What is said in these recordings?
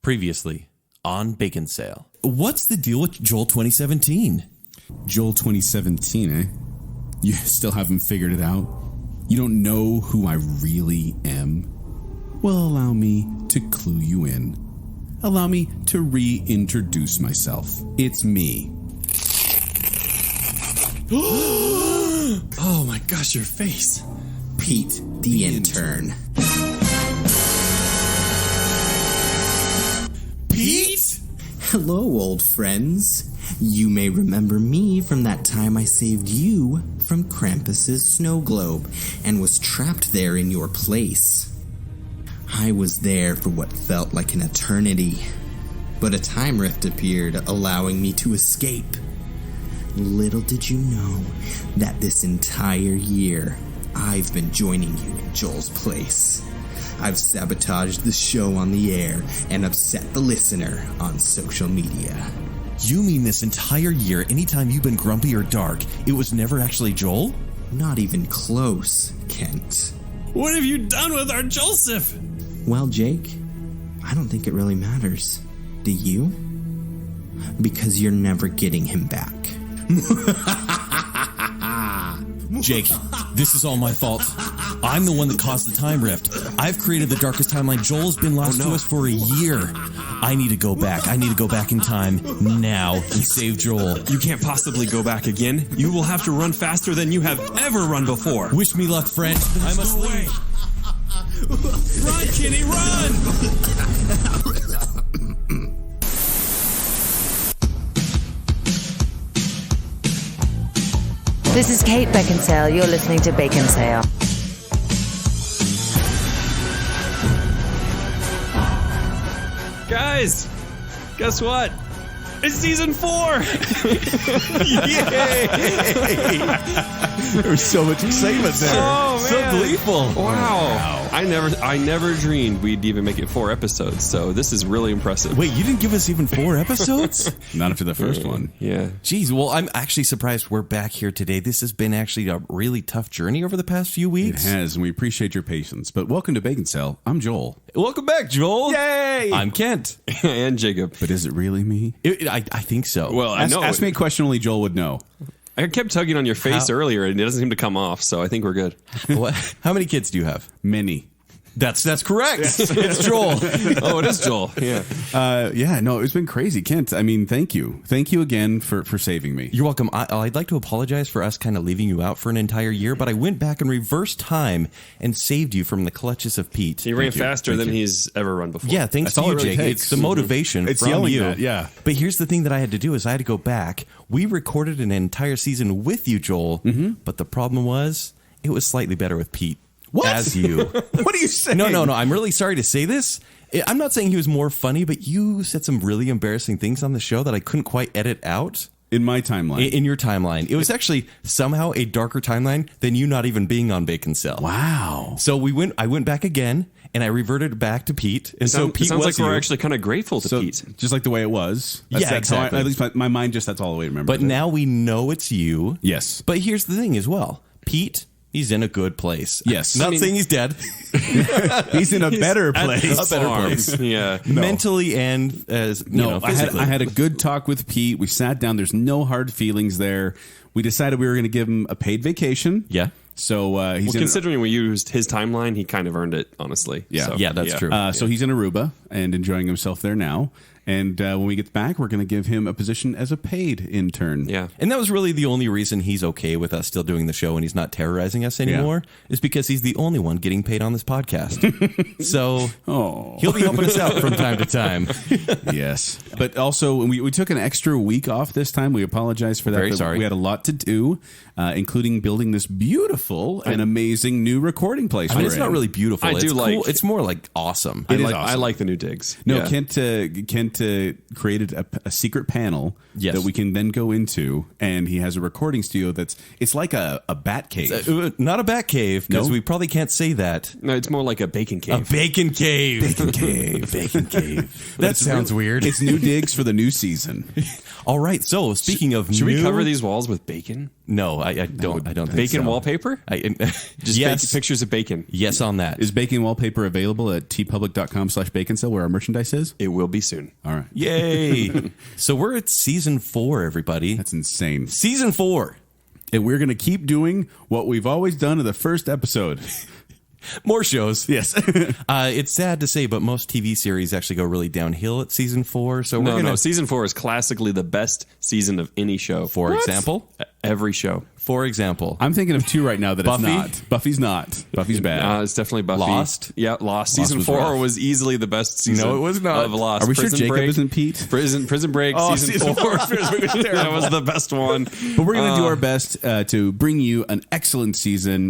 Previously on Baconsale. What's the deal with Joel 2017? Joel 2017, eh? You still haven't figured it out? You don't know who I really am? Well, allow me to clue you in. Allow me to reintroduce myself. It's me. Oh my gosh, your face. Pete, the intern. Pete? Hello, old friends. You may remember me from that time I saved you from Krampus's snow globe and was trapped there in your place. I was there for what felt like an eternity, but a time rift appeared, allowing me to escape. Little did you know that this entire year, I've been joining you in Joel's place. I've sabotaged the show on the air and upset the listener on social media. You mean this entire year, anytime you've been grumpy or dark, it was never actually Joel? Not even close, Kent. What have you done with our Joseph? Well, Jake, I don't think it really matters. Do you? Because you're never getting him back. Jake, this is all my fault. I'm the one that caused the time rift. I've created the darkest timeline. Joel's been lost to us for a year. I need to go back. I need to go back in time now and save Joel. You can't possibly go back again. You will have to run faster than you have ever run before. Wish me luck, friend. I must leave. Run, Kenny, run! This is Kate Baconsale. You're listening to Baconsale. Guys, guess what? It's season 4! Yay! There's so much excitement there. Oh, so man. gleeful. Wow. I never dreamed we'd even make it 4 episodes, so this is really impressive. Wait, you didn't give us even 4 episodes? Not after the first one. Yeah. Jeez, well, I'm actually surprised we're back here today. This has been actually a really tough journey over the past few It weeks. has, and we appreciate your patience. But welcome to Baconsale. I'm Joel. Welcome back, Joel. Yay! I'm Kent. And Jacob. But is it really me? I think so. Well, I know. Ask me a question only Joel would know. I kept tugging on your face earlier, and it doesn't seem to come off, so I think we're good. What? How many kids do you have? Many. That's correct. It's Joel. Oh, it is Joel. Yeah. No, it's been crazy. Kent, I mean, thank you. Thank you again for saving me. You're welcome. I'd like to apologize for us kind of leaving you out for an entire year, but I went back in reverse time and saved you from the clutches of Pete. He ran faster than he's ever run before. Yeah, thanks That's all to you, it really Jake. takes. It's the motivation It's from yelling you. that, yeah. But here's the thing that I had to do is I had to go back. We recorded an entire season with you, Joel, but the problem was it was slightly better with Pete. What? As you. What are you saying? No. I'm really sorry to say this. I'm not saying he was more funny, but you said some really embarrassing things on the show that I couldn't quite edit out. In my timeline. In your timeline. It was actually somehow a darker timeline than you not even being on Baconsale. Wow. So I went back again, and I reverted back to Pete. And so Pete sounds was like we're you. actually kind of grateful to Pete. Just like the way it was. Yeah, that's how exactly. at least my mind just, that's all the way it remembers. But now we know it's you. Yes. But here's the thing as well. Pete, he's in a good place. Yes. Not saying he's dead. He's in a better place. A better place. Yeah. Mentally and as physically. I had a good talk with Pete. We sat down. There's no hard feelings there. We decided we were going to give him a paid vacation. Yeah. So he's Considering we used his timeline, he kind of earned it, honestly. Yeah. So, Yeah, that's true. So he's in Aruba and enjoying himself there now. And when we get back, we're going to give him a position as a paid intern. Yeah. And that was really the only reason he's okay with us still doing the show and he's not terrorizing us anymore is because he's the only one getting paid on this podcast. So he'll be helping us out from time to time. Yes. But also, we took an extra week off this time. We apologize for that. Very but sorry. We had a lot to do, including building this beautiful and amazing new recording place. I mean, we're it's not in. really beautiful. I do It's like- cool. It's more like awesome. It is I awesome. like the new digs. No, Yeah. Kent created a secret panel Yes. that we can then go into, and he has a recording studio it's like a bat cave. Not a bat cave, because No? we probably can't say that. No, it's more like a bacon A cave. bacon cave. Bacon cave. Bacon cave. That sounds weird. It's new digs for the new season. All right. So speaking of Should new, we cover these walls with bacon? No, I don't think Bacon so. wallpaper? Just yes. pictures of bacon. Yes on that. Is Bacon Wallpaper available at tpublic.com/Baconsale where our merchandise is? It will be soon. All right. Yay. So we're at season 4, everybody. That's insane. Season 4. And we're going to keep doing what we've always done in the first episode. More shows. Yes. It's sad to say, but most TV series actually go really downhill at season 4. So we're going to... No, season 4 is classically the best season of any show. For example? Every show. For example. I'm thinking of 2 right now that Buffy? it's not. Buffy's not. Buffy's bad. It's definitely Buffy. Lost? Yeah, Lost. Season was 4 rough. was easily the best season. No, it was not. Of Lost. Are we sure Prison Jacob Break, isn't Pete? Prison Break, season 4. That was the best one. But we're going to do our best to bring you an excellent season.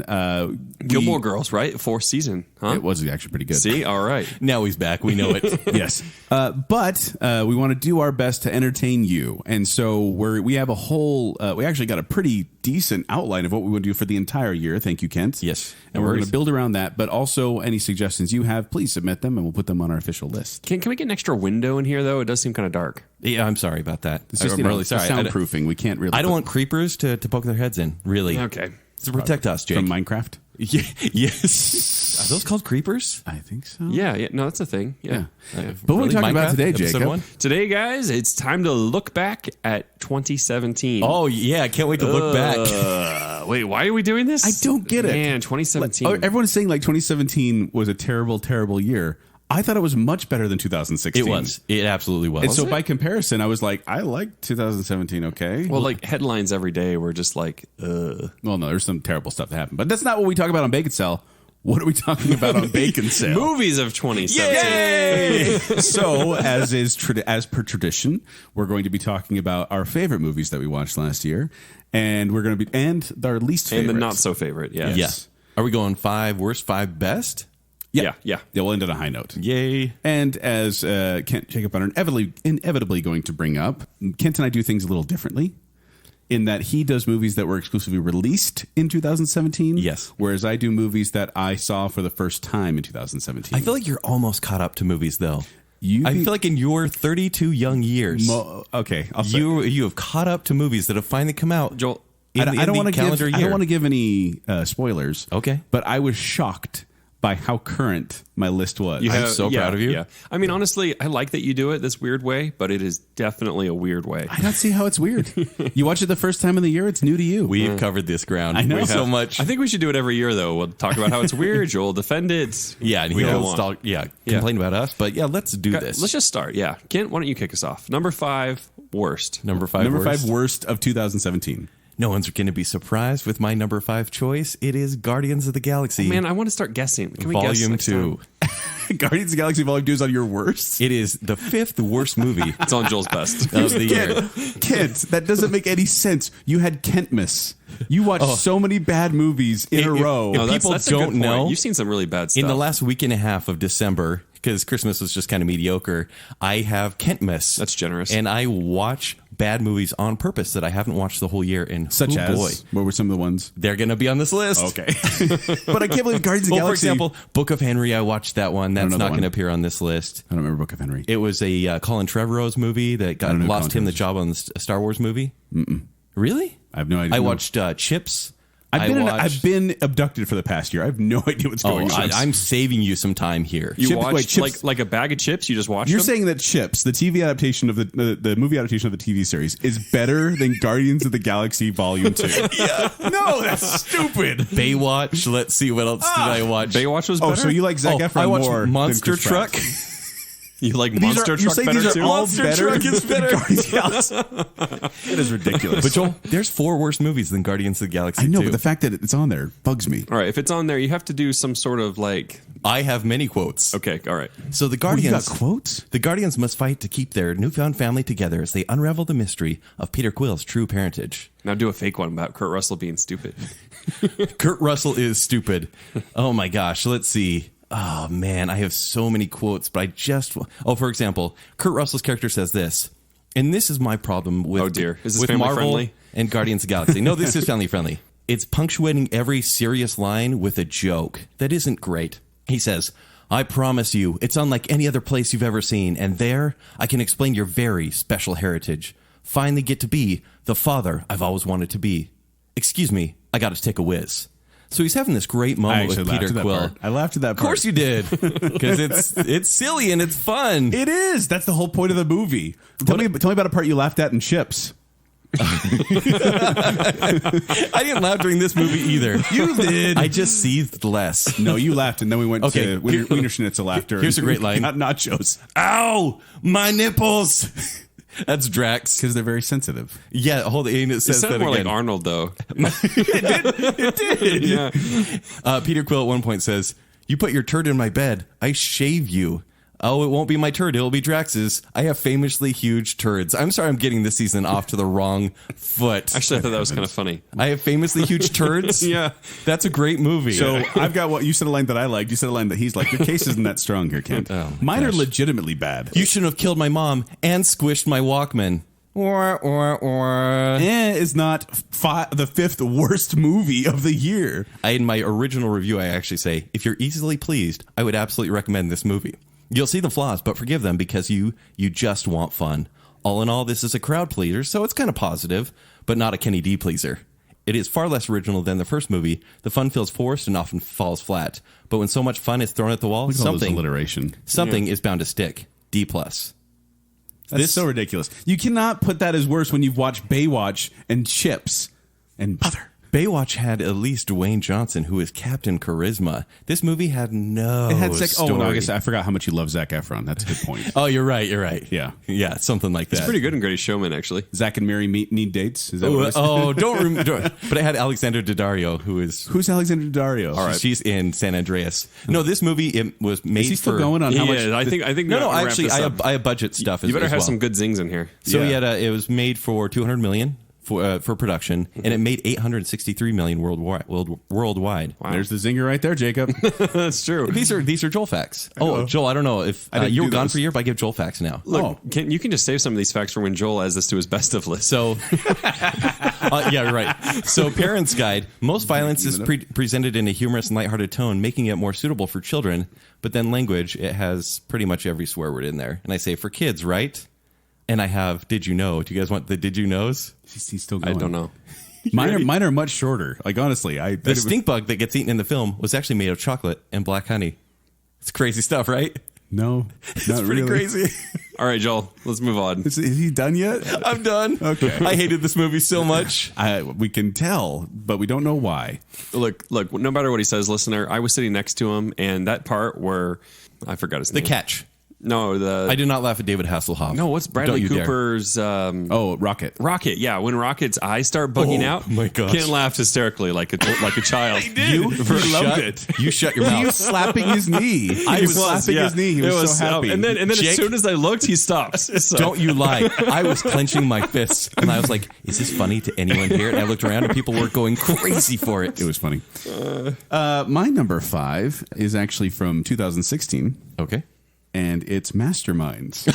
Gilmore Girls, right? 4th season. Huh? It was actually pretty good. See? All right. Now he's back. We know it. Yes. But we want to do our best to entertain you. And so we have a whole, we actually got a pretty decent outline of what we want to do for the entire year. Thank you, Kent. Yes. And we're going to build around that. But also any suggestions you have, please submit them and we'll put them on our official list. Can we get an extra window in here, though? It does seem kind of dark. Yeah, I'm sorry about that. It's just, I'm really sorry. soundproofing. We can't really. I don't want creepers to poke their heads in, really. Okay. To protect us, Jake. From Minecraft? Yes. Are those called creepers? I think so. Yeah. No, that's a thing. Yeah. But what are we talking about today, Episode Jacob? 1? Today, guys, it's time to look back at 2017. Oh, yeah. I can't wait to look back. Wait, why are we doing this? I don't get it. Man, 2017. Everyone's saying like 2017 was a terrible, terrible year. I thought it was much better than 2016. It was. It absolutely was. And so by comparison, I was like, I like 2017, okay? Well, like headlines every day were just like, Well, no, there's some terrible stuff that happened. But that's not what we talk about on Baconsale. What are we talking about on Baconsale? movies of 2017. Yay! So, as per tradition, we're going to be talking about our favorite movies that we watched last year, and we're going to be and our least favorite, And the not so favorite, yes. Yeah. Are we going 5 worst, 5 best? Yeah. We'll end on a high note. Yay. And as Kent, Jacob are inevitably going to bring up, Kent and I do things a little differently in that he does movies that were exclusively released in 2017. Yes. Whereas I do movies that I saw for the first time in 2017. I feel like you're almost caught up to movies, though. I be- feel like in your 32 young years, okay, I'll say. you have caught up to movies that have finally come out. Joel, I don't want to year. give any spoilers. Okay. But I was shocked by how current my list was. I'm so proud of you. Yeah. I mean, honestly, I like that you do it this weird way, but it is definitely a weird way. I don't see how it's weird. You watch it the first time of the year, it's new to you. We've covered this ground. I know. so much. I think we should do it every year, though. We'll talk about how it's weird. Joel defend it. Yeah, and We don't he'll want. complain about us. But yeah, let's do this. Let's just start. Yeah. Kent, why don't you kick us off? Number 5, worst. Number 5 Number worst. 5 worst of 2017. No one's going to be surprised with my number 5 choice. It is Guardians of the Galaxy. Man, I want to start guessing. Can we guess Volume next 2. time? Guardians of the Galaxy Volume 2 is on your worst? It is the 5th worst movie It's on Joel's best. of the year. Kent, that doesn't make any sense. You had Kentmas. You watched so many bad movies in a row. if No, people that's a good don't point. know, You've seen some really bad stuff. In the last week and a half of December, because Christmas was just kind of mediocre, I have Kentmas. That's generous. And I watch bad movies on purpose that I haven't watched the whole year. And Such as, boy, what were some of the ones? they're going to be on this list. Okay. But I can't believe Guardians of the Well, for Galaxy. example, Book of Henry, I watched that one. That's know that not one. going to appear on this list. I don't remember Book of Henry. It was a Colin Trevorrow's movie that don't know who lost Colin him the Trevorrow job on the Star Wars movie. Really? I have no idea. I watched Chips. I've been abducted for the past year. I have no idea what's going on. I'm saving you some time here. You Chips- watched wait, Chips- like a bag of chips? You just watched You're them? saying that Chips, the TV adaptation of the movie adaptation of the TV series, is better than Guardians of the Galaxy Volume 2? No, that's stupid. Baywatch. Let's see what else did I watch. Baywatch was better? Oh, so you like Zac Efron I watched more Monster than Chris Pratt. Truck. You like These Monster are, you're Truck saying better these are too? all Monster better Truck is than better. Guardians of the Galaxy. It is ridiculous. But Joel, there's 4 worse movies than Guardians of the Galaxy. I know, 2. but the fact that it's on there bugs me. All right, if it's on there, you have to do some sort of like. I have many quotes. Okay, all right. So the You Guardians, got quotes? the Guardians must fight to keep their newfound family together as they unravel the mystery of Peter Quill's true parentage. Now do a fake one about Kurt Russell being stupid. Kurt Russell is stupid. Oh my gosh, let's see. Oh man, I have so many quotes, but for example, Kurt Russell's character says this, and this is my problem with Oh, dear. Is this with family Marvel friendly? and Guardians of the Galaxy. No, this is family friendly. It's punctuating every serious line with a joke that isn't great. He says, "I promise you, it's unlike any other place you've ever seen, and there I can explain your very special heritage. Finally get to be the father I've always wanted to be." excuse me, I got to take a whiz. So he's having this great moment with Peter Quill. I laughed at that part. Of course you did, because it's silly and it's fun. It is. That's the whole point of the movie. Tell me about a part you laughed at in Chips. I didn't laugh during this movie either. You did. I just seethed less. No, you laughed, and then we went to Wiener Schnitzel after. Here's a great line. Not nachos. Ow! My nipples! That's Drax. Because they're very sensitive. Yeah, hold it. It says that more again. like Arnold, though. It did. Yeah. Peter Quill at one point says, "You put your turd in my bed. I shave you." Oh, it won't be my turd. It'll be Drax's. I have famously huge turds. I'm sorry I'm getting this season off to the wrong foot. Actually, I thought that was kind of funny. I have famously huge turds? Yeah. That's a great movie. So I've got what you said a line that I liked. You said a line that he's like. Your case isn't that strong here, Kent. Mine are legitimately bad. You shouldn't have killed my mom and squished my Walkman. Is not the fifth worst movie of the year. In my original review, I actually say, if you're easily pleased, I would absolutely recommend this movie. You'll see the flaws, but forgive them because you just want fun. All in all, this is a crowd pleaser, so it's kind of positive, but not a Kenny D pleaser. It is far less original than the first movie. The fun feels forced and often falls flat. But when so much fun is thrown at the wall, something is bound to stick. D+. That's so ridiculous. You cannot put that as worse when you've watched Baywatch and Chips and Mother. Baywatch had at least Dwayne Johnson, who is Captain Charisma. This movie had no story. Oh, no, I guess I forgot how much you love Zac Efron. That's a good point. Oh, you're right. Yeah. Yeah, something like that. It's pretty good in Greatest Showman, actually. Zac and Mary need dates? Is that what it is? But it had Alexander Daddario, Who's Alexander Daddario? All right. She's in San Andreas. No, this movie it was made Is he still going on how much? I think. No, actually, I have budget stuff. You better as have well. some good zings in here. So it was made for $200 million for production, and it made $863 million worldwide. Wow. There's the zinger right there, Jacob. That's true. These are Joel facts. Oh, Joel, I don't know if you were gone for a year, but I give Joel facts now. Look, you can just save some of these facts for when Joel adds this to his best of list. So, yeah, right. So, Parents Guide. Most violence is presented in a humorous and lighthearted tone, making it more suitable for children. But then language, it has pretty much every swear word in there. And I say for kids, right? And I have Did You Know? Do you guys want the Did You Knows? He's still going. I don't know. Mine are much shorter. Like, honestly, the stink bug that gets eaten in the film was actually made of chocolate and black honey. It's crazy stuff, right? No, it's pretty crazy. All right, Joel, let's move on. Is he done yet? I'm done. Okay. I hated this movie so much. We can tell, but we don't know why. Look, no matter what he says, listener, I was sitting next to him, and that part where I forgot his name. The catch. No, I did not laugh at David Hasselhoff. No, what's Bradley Cooper's? Rocket. Rocket. Yeah, when Rocket's eyes start bugging out, my gosh. Ken laughed hysterically like a child. I did. You loved it. You shut your mouth. He was slapping his knee. He was slapping his knee. He was so happy. And then Jake, as soon as I looked, he stops. So. Don't you lie. I was clenching my fists, and I was like, "Is this funny to anyone here?" And I looked around, and people were going crazy for it. It was funny. My number 5 is actually from 2016. Okay. And it's Masterminds.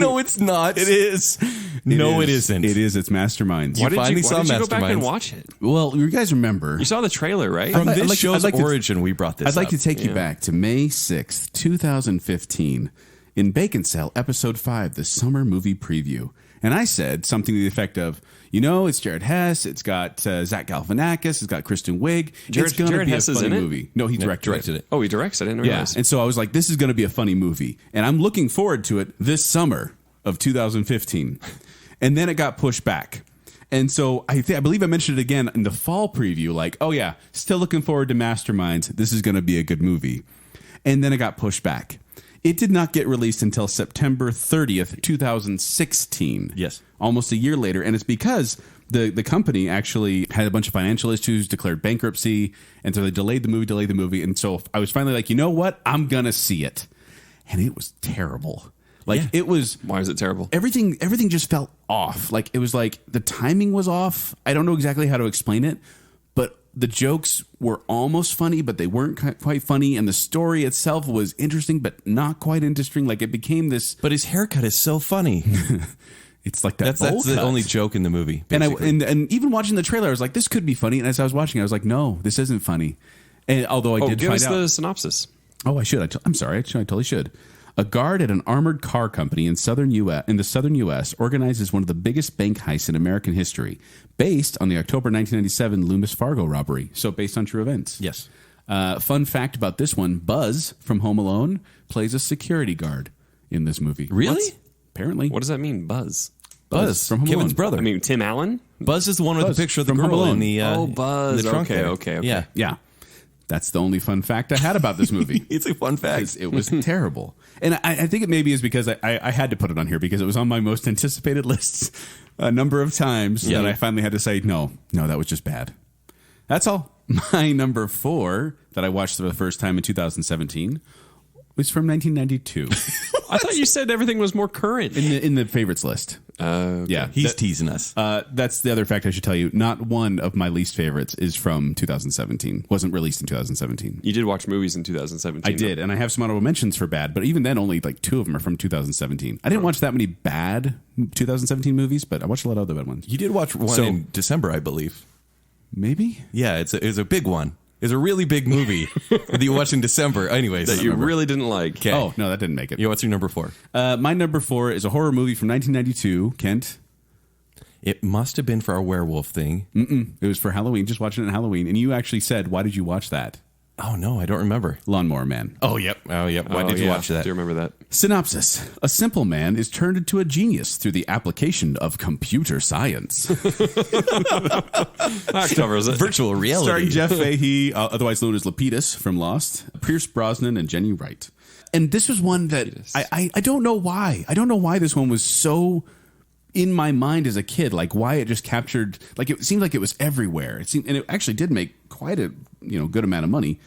No, it's not. It is. It isn't. It is. It's Masterminds. Why did finally you saw go back and Masterminds. watch it? Well, you guys remember. You saw the trailer, right? From this I'd like show's to- origin, we brought this I'd like up. to take you back to May 6th, 2015, in Baconsale, Episode 5, the summer movie preview. And I said something to the effect of, it's Jared Hess, it's got Zach Galifianakis, it's got Kristen Wiig. It's going to Jared be Hess a is funny in it? movie. No, he directed it. Oh, he directs? I didn't Yeah, realize. and so I was like, this is going to be a funny movie. And I'm looking forward to it this summer of 2015. And then it got pushed back. And so I believe I mentioned it again in the fall preview, like, oh yeah, still looking forward to Masterminds. This is going to be a good movie. And then it got pushed back. It did not get released until September 30th, 2016. Yes. Almost a year later. And it's because the company actually had a bunch of financial issues, declared bankruptcy. And so they delayed the movie. And so I was finally like, you know what? I'm going to see it. And it was terrible. It was. Why is it terrible? Everything just felt off. Like, it was like the timing was off. I don't know exactly how to explain it, but the jokes were almost funny, but they weren't quite funny. And the story itself was interesting, but not quite interesting. Like, it became this. But his haircut is so funny. It's like that. That's the only joke in the movie. And even watching the trailer, I was like, this could be funny. And as I was watching, I was like, no, this isn't funny. And although I did give find us out. the synopsis. Oh, I should. I'm sorry. I totally should. A guard at an armored car company in the southern U.S. organizes one of the biggest bank heists in American history, based on the October 1997 Loomis Fargo robbery. So based on true events. Yes. Fun fact about this one, Buzz from Home Alone plays a security guard in this movie. Really? Apparently. What does that mean, Buzz? Buzz from Home Kevin's Alone. brother. I mean, Tim Allen? Buzz is the one with Buzz the picture of the from Home girl Alone. in the Buzz. in the trunk Okay, there. okay. Yeah. Yeah. That's the only fun fact I had about this movie. It's a fun fact. It was terrible. And I think it maybe is because I had to put it on here because it was on my most anticipated lists a number of times that I finally had to say, no, that was just bad. That's all. My number 4 that I watched for the first time in 2017 was from 1992 I thought you said everything was more current. in the favorites list. Yeah. He's teasing us. That's the other fact I should tell you. Not one of my least favorites is from 2017. Wasn't released in 2017. You did watch movies in 2017. I did, and I have some honorable mentions for bad, but even then, only like 2 of them are from 2017. I didn't watch that many bad 2017 movies, but I watched a lot of other bad ones. You did watch one in December, I believe. Maybe? Yeah, it's a big one. It's a really big movie that you watched in December. Anyways, That you really didn't like. Okay. Oh, no, that didn't make it. What's your number 4? My number 4 is a horror movie from 1992. Kent? It must have been for our werewolf thing. It was for Halloween, just watching it on Halloween. And you actually said, why did you watch that? Oh, no, I don't remember. Lawnmower Man. Oh, yep. Why did you watch that? Do you remember that? Synopsis. A simple man is turned into a genius through the application of computer science. That covers it. Virtual reality. Starring Jeff Fahey, otherwise known as Lapidus from Lost, Pierce Brosnan, and Jenny Wright. And this was one that I don't know why. I don't know why this one was so in my mind as a kid. Like why it just captured. Like it seemed like it was everywhere. And it actually did make quite a good amount of money.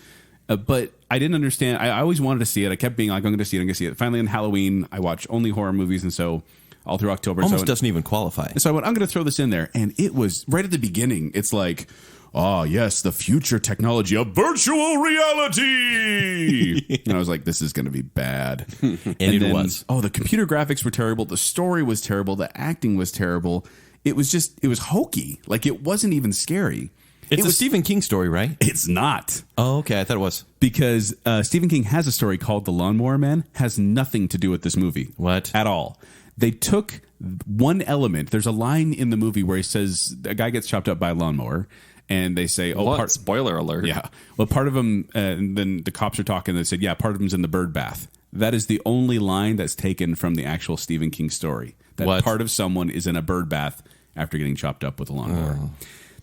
But I didn't understand. I always wanted to see it. I kept being like, I'm going to see it. I'm going to see it. Finally, on Halloween, I watch only horror movies, and so all through October, Almost doesn't even qualify. So I went, I'm going to throw this in there. And it was right at the beginning. It's like, oh, yes, the future technology of virtual reality. And I was like, this is going to be bad. and it was. Oh, the computer graphics were terrible. The story was terrible. The acting was terrible. It was hokey. Like, it wasn't even scary. It's a Stephen King story, right? It's not. Oh, okay. I thought it was. Because Stephen King has a story called The Lawnmower Man. Has nothing to do with this movie. What? At all. They took one element. There's a line in the movie where he says a guy gets chopped up by a lawnmower, and they say, "Oh, spoiler alert!" Yeah, well, part of them, and then the cops are talking. They said, "Yeah, part of them's in the bird bath." That is the only line that's taken from the actual Stephen King story. That part of someone is in a bird bath after getting chopped up with a lawnmower. Oh.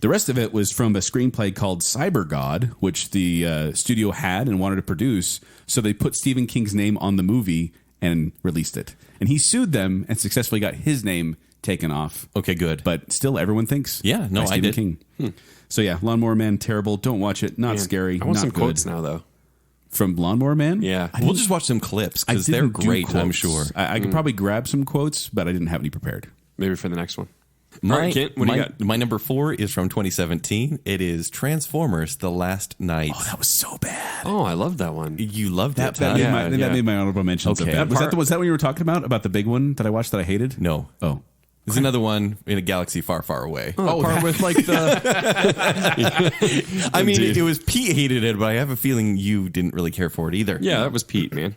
The rest of it was from a screenplay called Cyber God, which the studio had and wanted to produce. So they put Stephen King's name on the movie and released it. And he sued them and successfully got his name taken off. Okay, good. But still, everyone thinks. Yeah, no, by I Stephen did. King. So yeah, Lawnmower Man, terrible. Don't watch it. Not scary. I want not some good. quotes now, though. From Lawnmower Man? Yeah. We'll just watch some clips because they're didn't do great, quotes. I'm sure. I could probably grab some quotes, but I didn't have any prepared. Maybe for the next one. My, All right, Kent, what do you got? My number 4 is from 2017. It is Transformers: The Last Night. Oh, that was so bad. Oh, I love that one. You loved That, it, huh? that made my honorable mentions. Okay. Of that. Was that what you were talking about the big one that I watched that I hated? No. Oh. There's another one in a galaxy far, far away. Oh, part with like the. I mean, it was Pete hated it, but I have a feeling you didn't really care for it either. Yeah, that was Pete, man.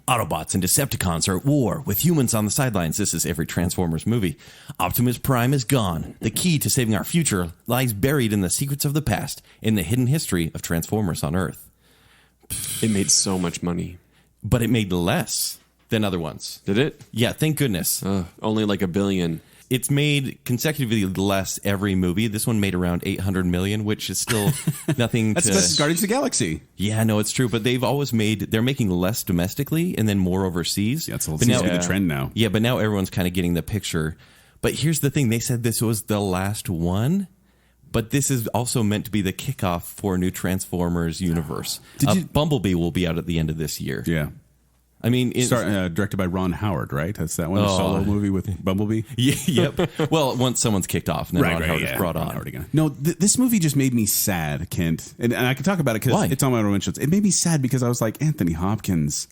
Autobots and Decepticons are at war with humans on the sidelines. This is every Transformers movie. Optimus Prime is gone. The key to saving our future lies buried in the secrets of the past, in the hidden history of Transformers on Earth. It made so much money. But it made less than other ones. Did it? Yeah, thank goodness. Only like $1 billion. It's made consecutively less every movie. This one made around 800 million, which is still nothing. That's Guardians of the Galaxy. Yeah, no, it's true. But they've always they're making less domestically and then more overseas. Yeah, seems to be the trend now. Yeah, but now everyone's kind of getting the picture. But here's the thing. They said this was the last one, but this is also meant to be the kickoff for a new Transformers universe. Bumblebee will be out at the end of this year. Yeah. I mean, directed by Ron Howard, right? That's that one, the solo movie with Bumblebee. Yeah, yep. Well, once someone's kicked off, and then Ron Howard is brought on. No, this movie just made me sad, Kent, and I can talk about it because it's on my mentions. It made me sad because I was like, Anthony Hopkins,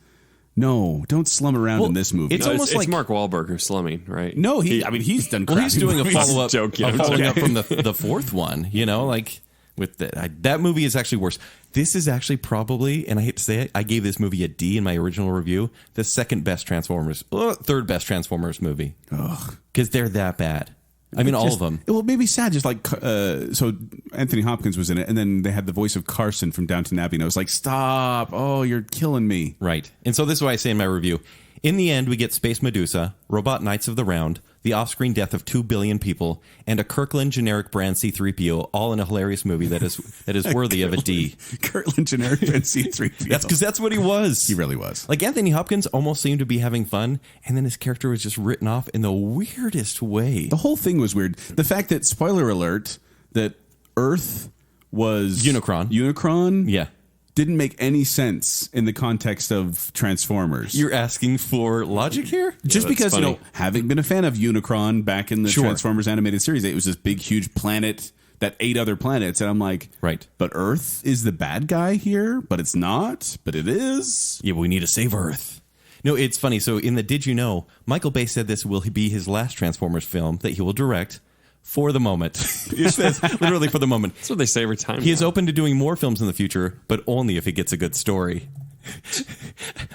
no, don't slum around in this movie. It's almost like Mark Wahlberg who's slumming, right? No, he's done. Well, he's doing a follow up joke, from the fourth one. You know, like. With that movie is actually worse. This is actually probably, and I hate to say it, I gave this movie a D in my original review. The third best Transformers movie. Because they're that bad. I mean, all of them. Well, it made me sad. Just like, so Anthony Hopkins was in it, and then they had the voice of Carson from Downton Abbey, and I was like, stop. Oh, you're killing me. Right. And so this is what I say in my review. In the end, we get Space Medusa, Robot Knights of the Round, the off-screen death of 2 billion people, and a Kirkland generic brand C-3PO, all in a hilarious movie that is worthy of a D. Kirkland generic brand C-3PO. That's because that's what he was. He really was. Like, Anthony Hopkins almost seemed to be having fun, and then his character was just written off in the weirdest way. The whole thing was weird. The fact that, spoiler alert, that Earth was... Unicron? Yeah. Didn't make any sense in the context of Transformers. You're asking for logic here? Just because, having been a fan of Unicron back in the Transformers animated series, it was this big, huge planet that ate other planets. And I'm like, right. But Earth is the bad guy here, but it's not, but it is. Yeah, but we need to save Earth. No, it's funny. So in the Did You Know, Michael Bay said this will be his last Transformers film that he will direct. For the moment. It says literally for the moment. That's what they say every time. He is open to doing more films in the future, but only if he gets a good story.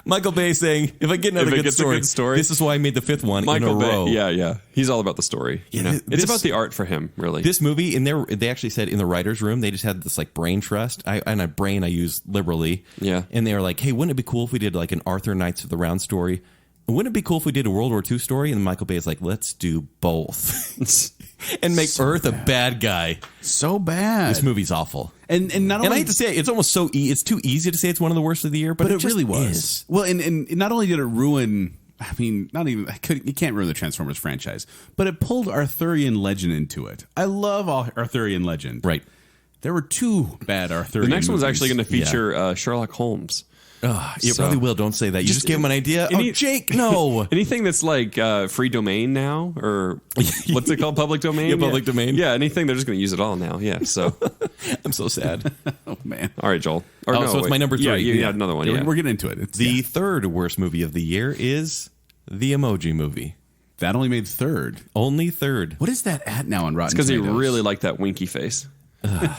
Michael Bay saying, if I get another good story, this is why I made the 5th one in a row. Yeah. He's all about the story. It's about the art for him, really. This movie, they actually said in the writer's room, they just had this like brain trust. I use liberally. Yeah. And they were like, hey, wouldn't it be cool if we did like an Arthur Knights of the Round story? Wouldn't it be cool if we did a World War II story? And Michael Bay is like, let's do both. And make Earth a bad guy. So bad. This movie's awful. And not only... And I hate to say it, it's almost so... it's too easy to say it's one of the worst of the year, but it really was. Is. Well, and not only did it ruin... I mean, you can't ruin the Transformers franchise, but it pulled Arthurian legend into it. I love Arthurian legend. Right. There were 2 bad Arthurian The next movies. one's actually going to feature Sherlock Holmes. It probably will. Don't say that. You just gave him an idea. Jake, no. Anything that's like free domain now, or what's it called? Public domain? Yeah, public domain. Yeah, anything. They're just going to use it all now. Yeah, so. I'm so sad. Oh, man. All right, Joel. So it's my number 3. Yeah, another one. Yeah. We're getting into it. The third worst movie of the year is the Emoji Movie. That only made 3rd. Only 3rd. What is that at now on Rotten It's because Tomatoes? he really liked that winky face. No,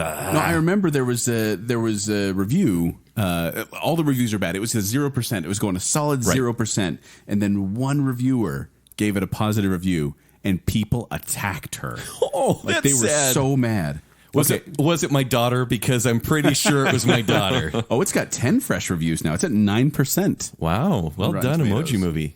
I remember there was a review. All the reviews are bad. It was a 0%. It was going a solid 0%, and then one reviewer gave it a positive review, and people attacked her. Oh, like that's they were sad. so mad. Was it my daughter? Because I'm pretty sure it was my daughter. Oh, it's got 10 fresh reviews now. It's at 9%. Wow, well done, Tomatoes. Emoji Movie.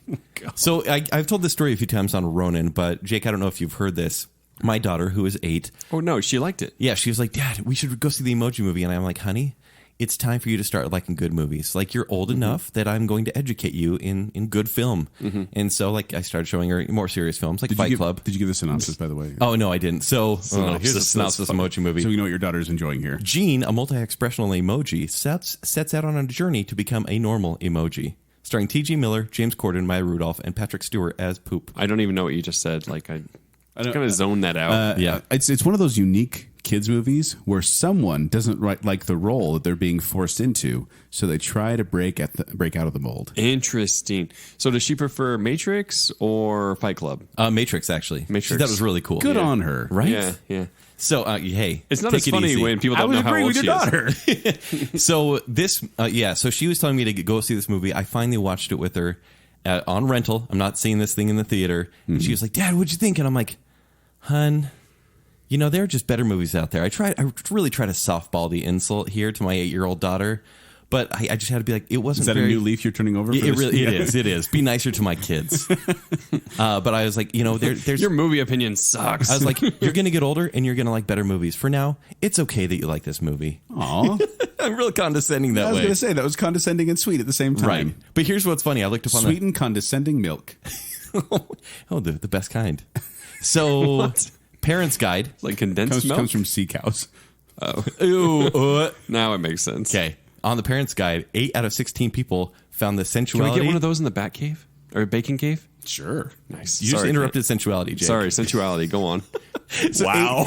So I've told this story a few times on Ronin, but Jake, I don't know if you've heard this. My daughter, who is 8. Oh, no, she liked it. Yeah, she was like, Dad, we should go see the Emoji Movie. And I'm like, honey, it's time for you to start liking good movies. Like, you're old enough that I'm going to educate you in good film. And so, like, I started showing her more serious films, like Fight Club. Did you give the synopsis, by the way? Oh, no, I didn't. So, here's a synopsis Emoji Movie. So you know what your daughter's enjoying here. Jean, a multi-expressional emoji, sets out on a journey to become a normal emoji. Starring T.G. Miller, James Corden, Maya Rudolph, and Patrick Stewart as Poop. I don't even know what you just said. Like, I kind of zoned that out. Yeah. It's one of those unique kids movies where someone doesn't like the role that they're being forced into, so they try to break out of the mold. Interesting. So does she prefer Matrix or Fight Club? Matrix, actually. Matrix. That was really cool. Good on her. Right? Yeah. So, hey. It's not take as it funny easy. when people don't know how old she is. So this, so she was telling me to go see this movie. I finally watched it with her on rental. I'm not seeing this thing in the theater. And she was like, Dad, what'd you think? And I'm like, hun, there are just better movies out there. I really try to softball the insult here to my 8-year-old daughter, but I just had to be like, it wasn't. Is that a new leaf you're turning over? It is. Be nicer to my kids. But I was like, there's your movie opinion sucks. I was like, you're going to get older and you're going to like better movies. For now, it's okay that you like this movie. Aw. I'm real condescending that way. I was going to say, that was condescending and sweet at the same time. Right. But here's what's funny. I looked up on sweet and condescending milk. the best kind. So, Parents Guide. Like condensed milk? Comes from sea cows. Oh. Ooh. Now it makes sense. Okay. On the Parents Guide, 8 out of 16 people found the sensuality. Can we get one of those in the Bat Cave? Or Bacon Cave? Sure. Nice. You just interrupted sensuality, Jake. Sorry, sensuality. Go on. So wow.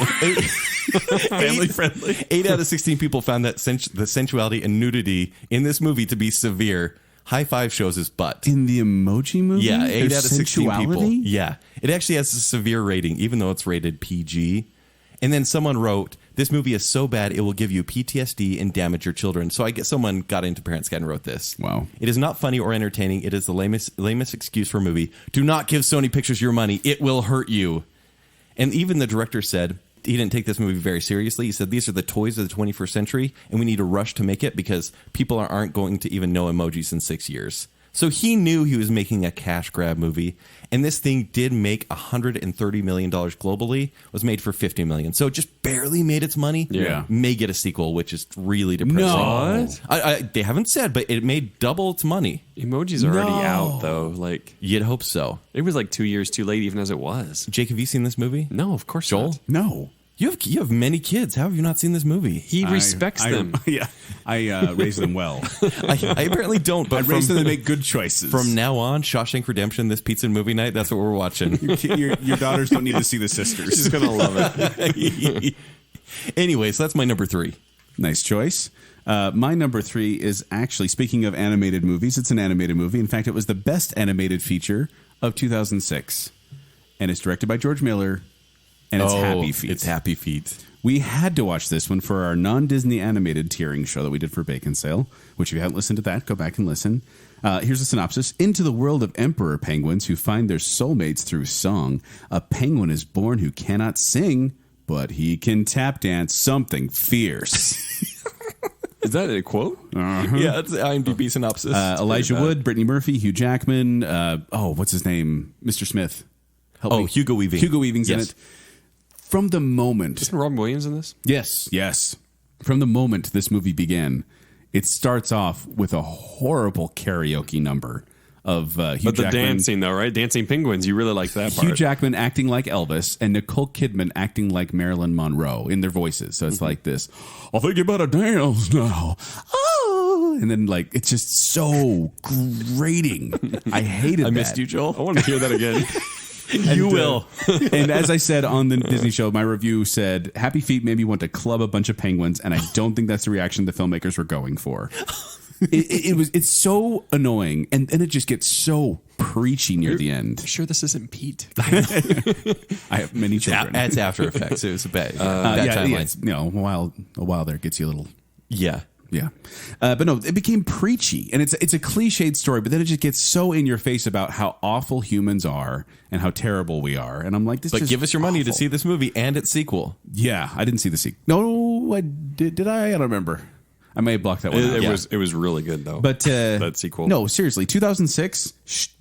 Family friendly. 8 out of 16 people found that the sensuality and nudity in this movie to be severe. High Five shows his butt. In the Emoji Movie? Yeah, 8 There's out of 16 people. sensuality? Yeah. It actually has a severe rating, even though it's rated PG. And then someone wrote, This movie is so bad it will give you PTSD and damage your children. So I guess someone got into Parents Guide and wrote this. Wow. It is not funny or entertaining. It is the lamest excuse for a movie. Do not give Sony Pictures your money. It will hurt you. And even the director said he didn't take this movie very seriously. He said these are the toys of the 21st century, and we need to rush to make it because people aren't going to even know emojis in 6 years. So he knew he was making a cash grab movie, and this thing did make $130 million globally. Was made for $50 million, so it just barely made its money. Yeah. May get a sequel, which is really depressing. No. What? They haven't said, but it made double its money. Emojis are already out, though. Like, You'd hope so. it was like 2 years too late, even as it was. Jake, have you seen this movie? No, of course Joel? not. No. You have many kids. How have you not seen this movie? He respects them. Yeah. I raise them well. I apparently don't, but I raise them to make good choices. from now on, Shawshank Redemption, this pizza and movie night, that's what we're watching. your daughters don't need to see the sisters. She's going to love it. Anyway, so that's my number 3. Nice choice. My number 3 is actually, speaking of animated movies, it's an animated movie. In fact, it was the best animated feature of 2006. And it's directed by George Miller, and it's Happy Feet. It's Happy Feet. We had to watch this one for our non-Disney animated tiering show that we did for Baconsale, which if you haven't listened to that, go back and listen. Here's a synopsis. Into the world of emperor penguins who find their soulmates through song, a penguin is born who cannot sing, but he can tap dance something fierce. Is that a quote? Yeah, it's the IMDb synopsis. Elijah Wood, Brittany Murphy, Hugh Jackman, what's his name? Mr. Smith. Help me. Hugo Weaving. Hugo Weaving's in Yes. it. From the moment... Isn't Robin Williams in this? Yes. From the moment this movie began, it starts off with a horrible karaoke number of Hugh But the Jackman. dancing, though, right? Dancing penguins. You really like that part. Hugh Jackman acting like Elvis and Nicole Kidman acting like Marilyn Monroe in their voices. So it's like this, I think you better dance now. Oh, and then like, it's just so grating. I hated that. I missed you, Joel. I want to hear that again. You will. And as I said on the Disney show, my review said, Happy Feet made me want to club a bunch of penguins, and I don't think that's the reaction the filmmakers were going for. It's so annoying, and then it just gets so preachy near the end. Sure this isn't Pete. I have many children. Adds After Effects. It was a bad yeah, timeline. it's, a while there gets you a little... Yeah. Yeah. But no, it became preachy, and it's a cliched story, but then it just gets so in your face about how awful humans are and how terrible we are. And I'm like, this But is give us your money to awful. see this movie and its sequel. Yeah, I didn't see the sequel. No, I did. Did I? I don't remember. I may have blocked that one out. It was really good, though. But that sequel. No, seriously, 2006,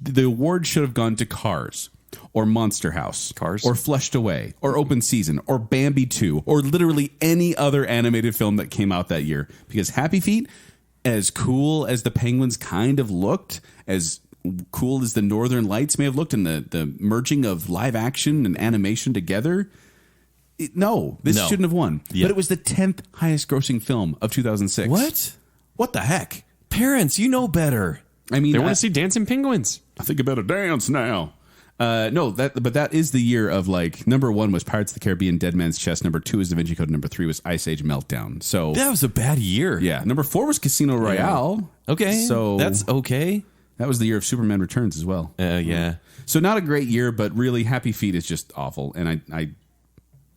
the award should have gone to Cars or Monster House. Cars? Or Flushed Away or Open Season or Bambi 2 or literally any other animated film that came out that year. Because Happy Feet, as cool as the penguins kind of looked, as cool as the Northern Lights may have looked, and the merging of live action and animation together, this shouldn't have won. Yeah. But it was the 10th highest grossing film of 2006. What? What the heck? Parents, you know better. I mean, They want to see dancing penguins. I think I better dance now. But that is the year of like number 1 was Pirates of the Caribbean, Dead Man's Chest. Number 2 is Da Vinci Code. Number 3 was Ice Age Meltdown. So That was a bad year. yeah, number 4 was Casino Royale. Okay. So that's okay. that was the year of Superman Returns as well. Yeah. So not a great year, but really Happy Feet is just awful. And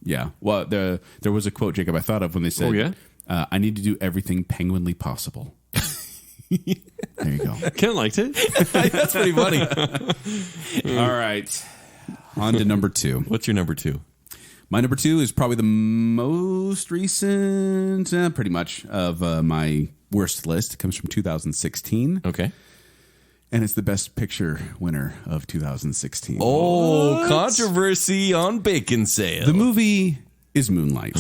yeah. Well, there was a quote, Jacob, I thought of when they said, Oh, yeah? I need to do everything penguinly possible. There you go. Ken liked it. That's pretty funny. All right. On to number 2. What's your number 2? My number 2 is probably the most recent, pretty much, of my worst list. It comes from 2016, Okay. and it's the Best Picture winner of 2016. Oh, controversy on Baconsale. The movie is Moonlight.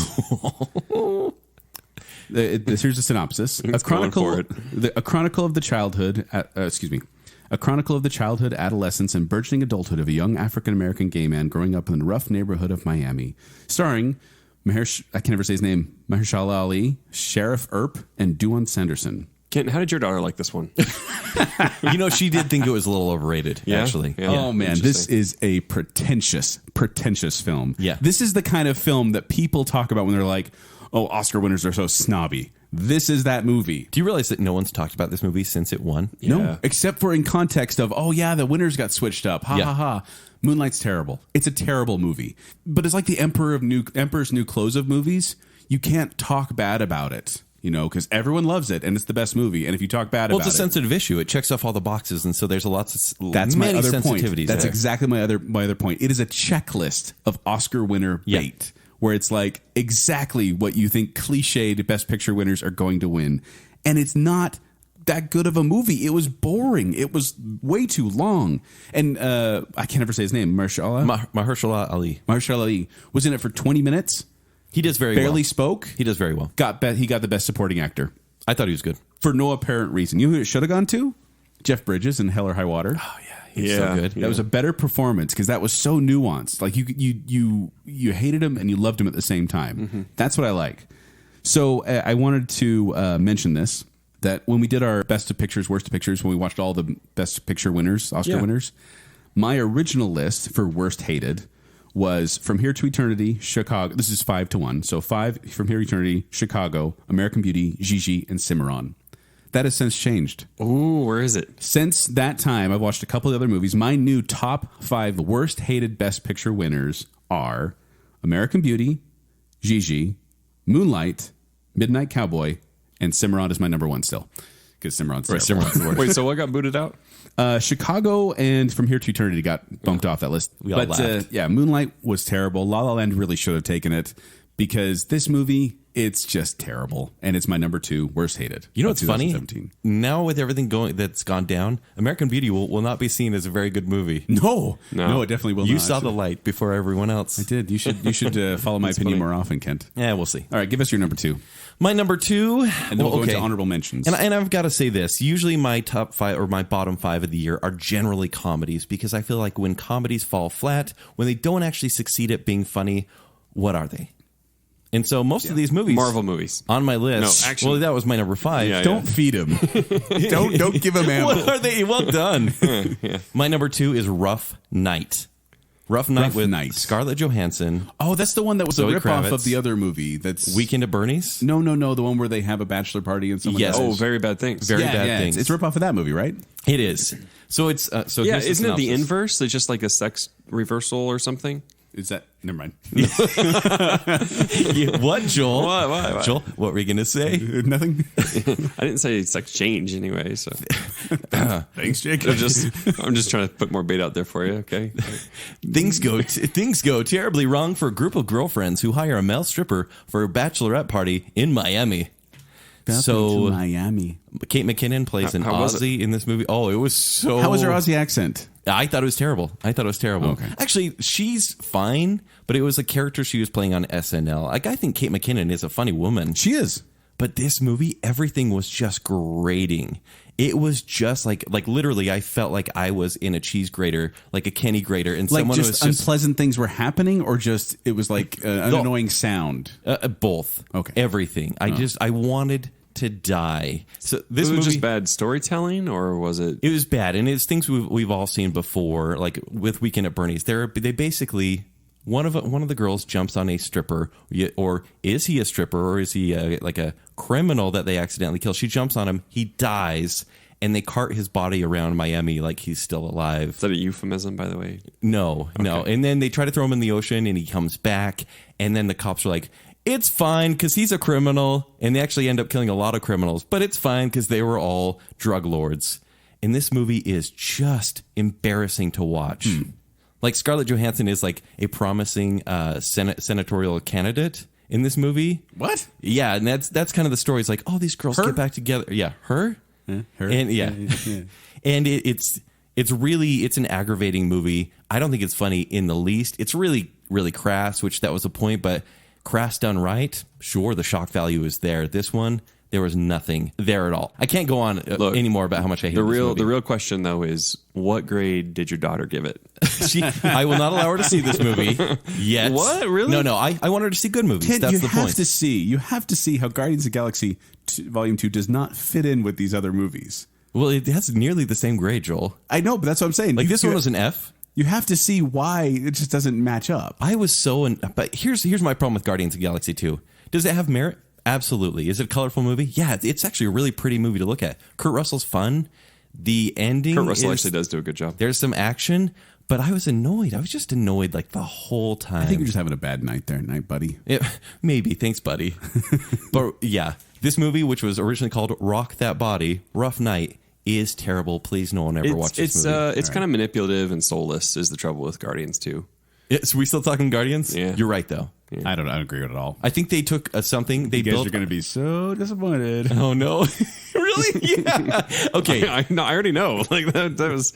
Here's a synopsis: a chronicle of the childhood. A chronicle of the childhood, adolescence, and burgeoning adulthood of a young African American gay man growing up in the rough neighborhood of Miami, starring I can never say his name, Mahershala Ali, Sheriff Earp, and Duane Sanderson. Ken, how did your daughter like this one? She did think it was a little overrated, actually. Yeah. Oh man, this is a pretentious film. Yeah. This is the kind of film that people talk about when they're like, oh, Oscar winners are so snobby. This is that movie. Do you realize that no one's talked about this movie since it won? No, except for in context of, oh yeah, the winners got switched up. Ha ha ha. Moonlight's terrible. It's a terrible movie. But it's like the Emperor's New Clothes of movies. you can't talk bad about it. You know, because everyone loves it, and it's the best movie. And if you talk bad about it... Well, it's a sensitive issue. It checks off all the boxes, and so there's lots of that's my other point. That's there. exactly my other point. It is a checklist of Oscar winner bait, where it's like exactly what you think cliched Best Picture winners are going to win. And it's not that good of a movie. It was boring. It was way too long. And I can't ever say his name. Mahershala Ali. Mahershala Ali was in it for 20 minutes. He does very well. Barely spoke. He does very well. He got the best supporting actor. I thought he was good. For no apparent reason. You know who it should have gone to? Jeff Bridges in Hell or High Water. Oh, yeah. He's so good. That was a better performance because that was so nuanced. Like you hated him and you loved him at the same time. Mm-hmm. That's what I like. So I wanted to mention this, that when we did our Best of Pictures, Worst of Pictures, when we watched all the Best Picture winners, Oscar winners, my original list for Worst Hated was From Here to Eternity, Chicago. This is 5-1. So 5 From Here to Eternity, Chicago, American Beauty, Gigi, and Cimarron. That has since changed. Ooh, where is it? Since that time, I've watched a couple of other movies. My new top 5 worst hated Best Picture winners are American Beauty, Gigi, Moonlight, Midnight Cowboy, and Cimarron is my number 1 still. Because Cimarron's Cimarron's the worst. Wait, so what got booted out? Chicago and From Here to Eternity got bumped off that list. We all laughed. Moonlight was terrible. La La Land really should have taken it because this movie, it's just terrible. And it's my number 2 worst hated. You know what's funny? Now with everything that's gone down, American Beauty will not be seen as a very good movie. No, it definitely will not. You saw the light before everyone else. I did. You should follow my opinion more often, Kent. Yeah, we'll see. All right, give us your number 2. My number 2, and then we'll go into honorable mentions. And I've got to say this: usually my top 5 or my bottom 5 of the year are generally comedies because I feel like when comedies fall flat, when they don't actually succeed at being funny, what are they? And so most of these movies, Marvel movies, on my list. No, actually, well, that was my number 5. Don't feed him. don't give him ammo. What are they? Well done. My number 2 is Rough Night. Rough Night. Scarlett Johansson. Oh, that's the one that was Zoe a ripoff Kravitz. of the other movie. That's Weekend at Bernie's. No, the one where they have a bachelor party and someone. Yes. Oh, Very Bad Things. Very Bad Things. It's a ripoff of that movie, right? It is. So it's isn't it the inverse? It's just like a sex reversal or something. Is that? Never mind. What, Joel? What? Joel, what were you going to say? Nothing. I didn't say sex change anyway. So Thanks, Jake. I'm just trying to put more bait out there for you. Okay. Things go terribly wrong for a group of girlfriends who hire a male stripper for a bachelorette party in Miami. Miami. Kate McKinnon plays an Aussie in this movie. Oh, it was so... How was her Aussie accent? I thought it was terrible. Okay. Actually, she's fine, but it was a character she was playing on SNL. Like, I think Kate McKinnon is a funny woman. She is. But this movie, everything was just grating. It was just like literally, I felt like I was in a cheese grater, like a Kenny grater, and Like someone just was unpleasant things were happening, or just it was like an annoying sound. Both. Okay. Everything. I wanted to die. So this was movie, just bad storytelling, or was it? It was bad, and it's things we've all seen before, like with Weekend at Bernie's. They basically one of the girls jumps on a stripper, or is he a stripper, or is he like a criminal that they accidentally kill? She jumps on him, he dies, and they cart his body around Miami like he's still alive. Is that a euphemism, by the way? No. And then they try to throw him in the ocean, and he comes back, and then the cops are like, it's fine because he's a criminal, and they actually end up killing a lot of criminals, but it's fine because they were all drug lords. And this movie is just embarrassing to watch. Like, Scarlett Johansson is like a promising senatorial candidate in this movie. What? Yeah, and that's kind of the story. It's like, oh, these girls get back together. Yeah, her? Yeah, her. And and it's an aggravating movie. I don't think it's funny in the least. It's really, really crass, which that was the point, but crass done right, sure, the shock value is there. This one, there was nothing there at all. I can't go on anymore about how much I hate this movie. The real question, though, is what grade did your daughter give it? I will not allow her to see this movie yet. What? Really? No. I want her to see good movies. Kid, that's the point. You have to see how Guardians of the Galaxy Volume 2 does not fit in with these other movies. Well, it has nearly the same grade, Joel. I know, but that's what I'm saying. Like, this one was an F. You have to see why it just doesn't match up. I was but here's my problem with Guardians of the Galaxy 2. Does it have merit? Absolutely. Is it a colorful movie? Yeah, it's actually a really pretty movie to look at. Kurt Russell's fun. The ending Kurt Russell actually does do a good job. There's some action, but I was annoyed. I was just annoyed like the whole time. I think you're just having a bad night there, buddy. Maybe. Thanks, buddy. But yeah, this movie, which was originally called Rock That Body, Rough Night, is terrible. Please, no one ever watch this movie. It's kind of manipulative and soulless is the trouble with Guardians 2. So we still talking Guardians? Yeah. You're right, though. Yeah. I don't agree with it at all. I think they took something they You guys built. are going to be so disappointed. Oh no! Really? Yeah. Okay. I already know. Like that was.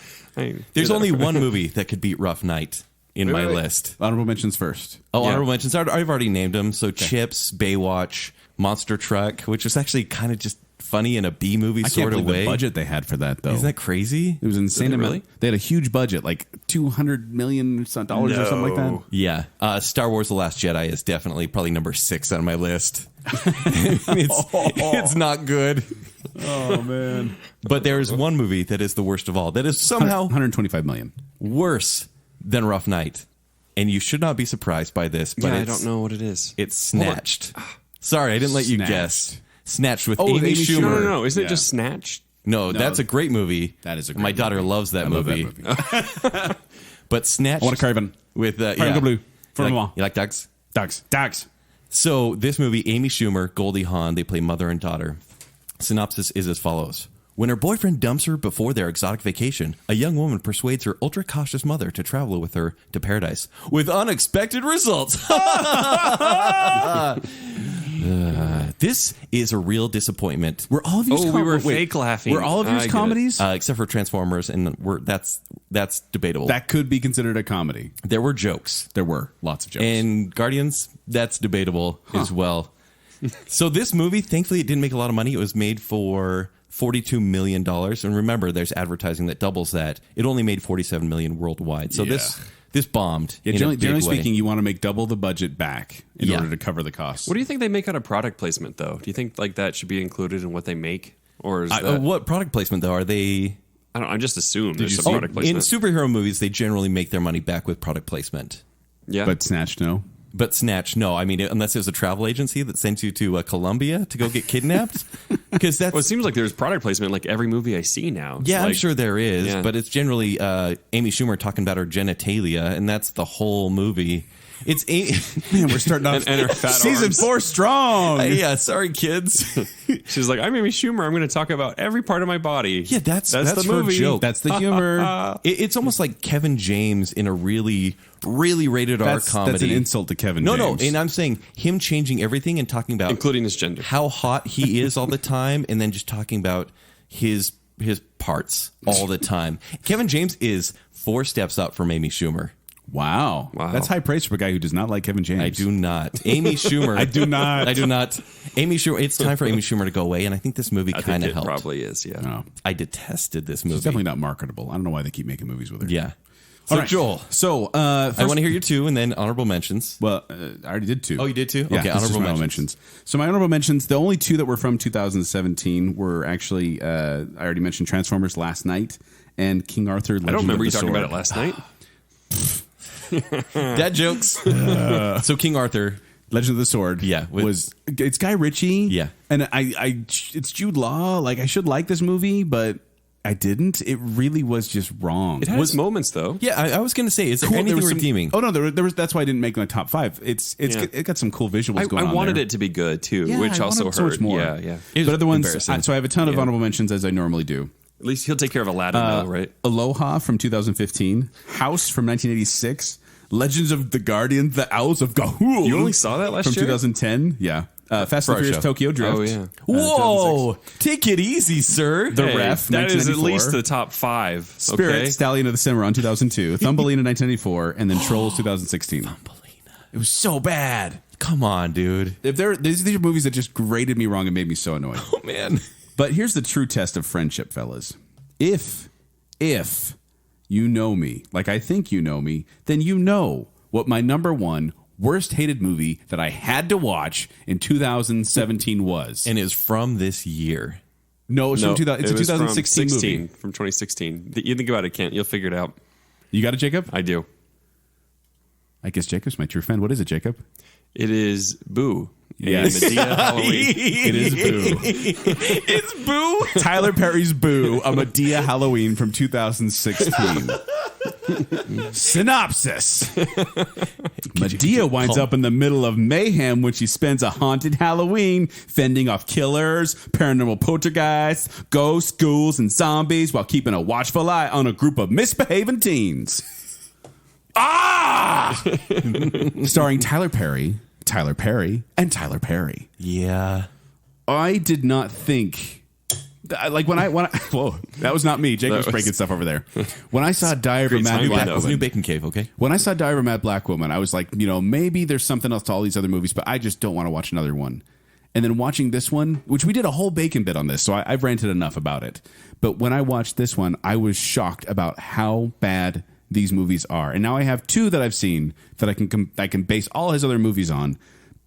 There's only one movie that could beat Rough Night in my list. Honorable mentions first. Oh, Yeah. honorable mentions. I've already named them. So Chips, Baywatch, Monster Truck, which was actually kind of just funny in a B movie I can't sort of believe way. the budget they had for that, though. Isn't that crazy? It was insane. Really? Amount. They had a huge budget, like $200 million or something like that. Yeah. Star Wars: The Last Jedi is definitely probably number 6 on my list. It's not good. Oh man! But there is one movie that is the worst of all. That is somehow $125 million. worse than Rough Night, and you should not be surprised by this. But I don't know what it is. It's Snatched. Sorry, I didn't let you Snatched. guess. Snatched with Oh, Amy Amy Schumer. No. Isn't Yeah. it just Snatched? No, that's a great movie. That is a great My daughter movie. loves that I love movie. that movie. But Snatched I want a Craven. with Craven Blue. You like dogs? Dogs. So this movie, Amy Schumer, Goldie Hawn, they play mother and daughter. Synopsis is as follows. When her boyfriend dumps her before their exotic vacation, a young woman persuades her ultra-cautious mother to travel with her to paradise, with unexpected results. This is a real disappointment. Were all of these we were fake laughing. Were all of I yours get it. comedies? Except for Transformers, and that's debatable. That could be considered a comedy. There were jokes. There were lots of jokes. And Guardians, that's debatable as well. So this movie, thankfully, it didn't make a lot of money. It was made for $42 million. And remember, there's advertising that doubles that. It only made $47 million worldwide. So this bombed. Yeah, in a generally big way. speaking, you want to make double the budget back in Yeah. order to cover the costs. What do you think they make out of product placement, though? Do you think like that should be included in what they make, or is that? What product placement, though? Are they... I don't. I just assume there's some product in placement. superhero movies, they generally make their money back with product placement. Yeah, But Snatch, no. But Snatch, no. I mean, unless it was a travel agency that sends you to Colombia to go get kidnapped. Because that's... well, it seems like there's product placement like every movie I see now. It's Yeah, I'm like- sure there is, Yeah. but it's generally Amy Schumer talking about her genitalia, and that's the whole movie. It's Man, we're starting off and her fat season arms. 4 strong. yeah. Sorry, kids. She's like, I'm Amy Schumer. I'm going to talk about every part of my body. Yeah, that's the her movie. joke. That's the humor. It's almost like Kevin James in a really, really rated R comedy. That's an insult to Kevin No, James. and I'm saying him changing everything and talking about including his gender. how hot he is all the time, and then just talking about his parts all the time. Kevin James is 4 steps up from Amy Schumer. Wow. Wow. That's high praise for a guy who does not like Kevin James. I do not. Amy Schumer. I do not. I do not. Amy Schumer. It's time for Amy Schumer to go away, and I think this movie I think kind of it helped. probably is. Yeah. No. I detested this movie. She's definitely not marketable. I don't know why they keep making movies with her. Yeah. So All right. Joel, So, I want to hear your 2, and then honorable mentions. Well, I already did 2. Oh, you did too? Yeah, Okay, this is honorable my mentions. So my honorable mentions, the only 2 that were from 2017 were actually, I already mentioned Transformers Last Night and King Arthur Legend I don't remember of you the talking Sword. about it last night. Dad jokes. So King Arthur. Legend of the Sword. Yeah, it's Guy Ritchie. Yeah. And it's Jude Law. Like, I should like this movie, but I didn't. It really was just wrong. It had its moments though. Yeah, I was going to say, is there Cool. anything was some- redeeming? Oh no, there was. That's why I didn't make my top 5. It got some cool visuals going on. I wanted there. it to be good too, Yeah, which I also wanted so hurt. much more. Yeah, yeah. It was But other ones. embarrassing. So I have a ton of Yeah. honorable mentions as I normally do. At least he'll take care of Aladdin, though, right? Aloha from 2015, House from 1986, Legends of the Guardian, The Owls of Ga'Hoole. You only saw that last from year? 2010. Yeah, Fast For and our Furious show. Tokyo Drift. Oh, yeah. Whoa, take it easy, sir. The Hey, Ref. that is at 1994. least the top 5. Spirit, Okay? Stallion of the Cimarron 2002, Thumbelina 1994, and then Trolls 2016. It was so bad. Come on, dude. These are movies that just graded me wrong and made me so annoyed. Oh, man. But here's the true test of friendship, fellas. If you know me like I think you know me, then you know what my number 1 worst hated movie that I had to watch in 2017 was. And is from this year. No, it's, No, from it's a it was 2016 movie. From 2016. You think about it, Kent. You'll figure it out. You got it, Jacob? I do. I guess Jacob's my true friend. What is it, Jacob? It is Boo. Yes. Medea Halloween. It is Boo. It's Boo. Tyler Perry's Boo, a Medea Halloween from 2016. Synopsis. Medea winds up in the middle of mayhem when she spends a haunted Halloween fending off killers, paranormal poltergeists, ghosts, ghouls, and zombies while keeping a watchful eye on a group of misbehaving teens. Starring Tyler Perry, and Tyler Perry. Yeah. I did not think, like when I whoa, that was not me. Jacob's breaking stuff over there. When I saw Diary of a Mad Black That was Woman, New Bacon Cave, okay? when I saw Diary of a Mad Black Woman, I was like, maybe there's something else to all these other movies, but I just don't want to watch another one. And then watching this one, which we did a whole bacon bit on this, so I've ranted enough about it. But when I watched this one, I was shocked about how bad these movies are. And now I have two that I've seen that I can base all his other movies on.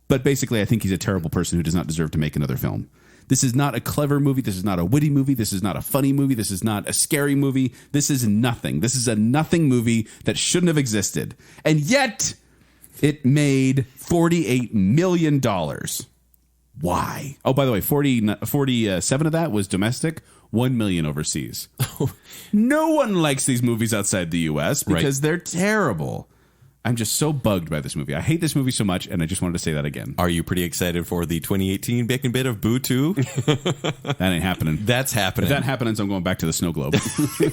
But basically, I think he's a terrible person who does not deserve to make another film. This is not a clever movie. This is not a witty movie. This is not a funny movie. This is not a scary movie. This is nothing. This is a nothing movie that shouldn't have existed. And yet, it made $48 million. Why? Oh, by the way, 47 of that was domestic, 1 million overseas. No one likes these movies outside the U.S. because they're terrible. I'm just so bugged by this movie. I hate this movie so much, and I just wanted to say that again. Are you pretty excited for the 2018 Bacon Bit of Boo 2? That ain't happening. That's happening. If that happens, I'm going back to the snow globe.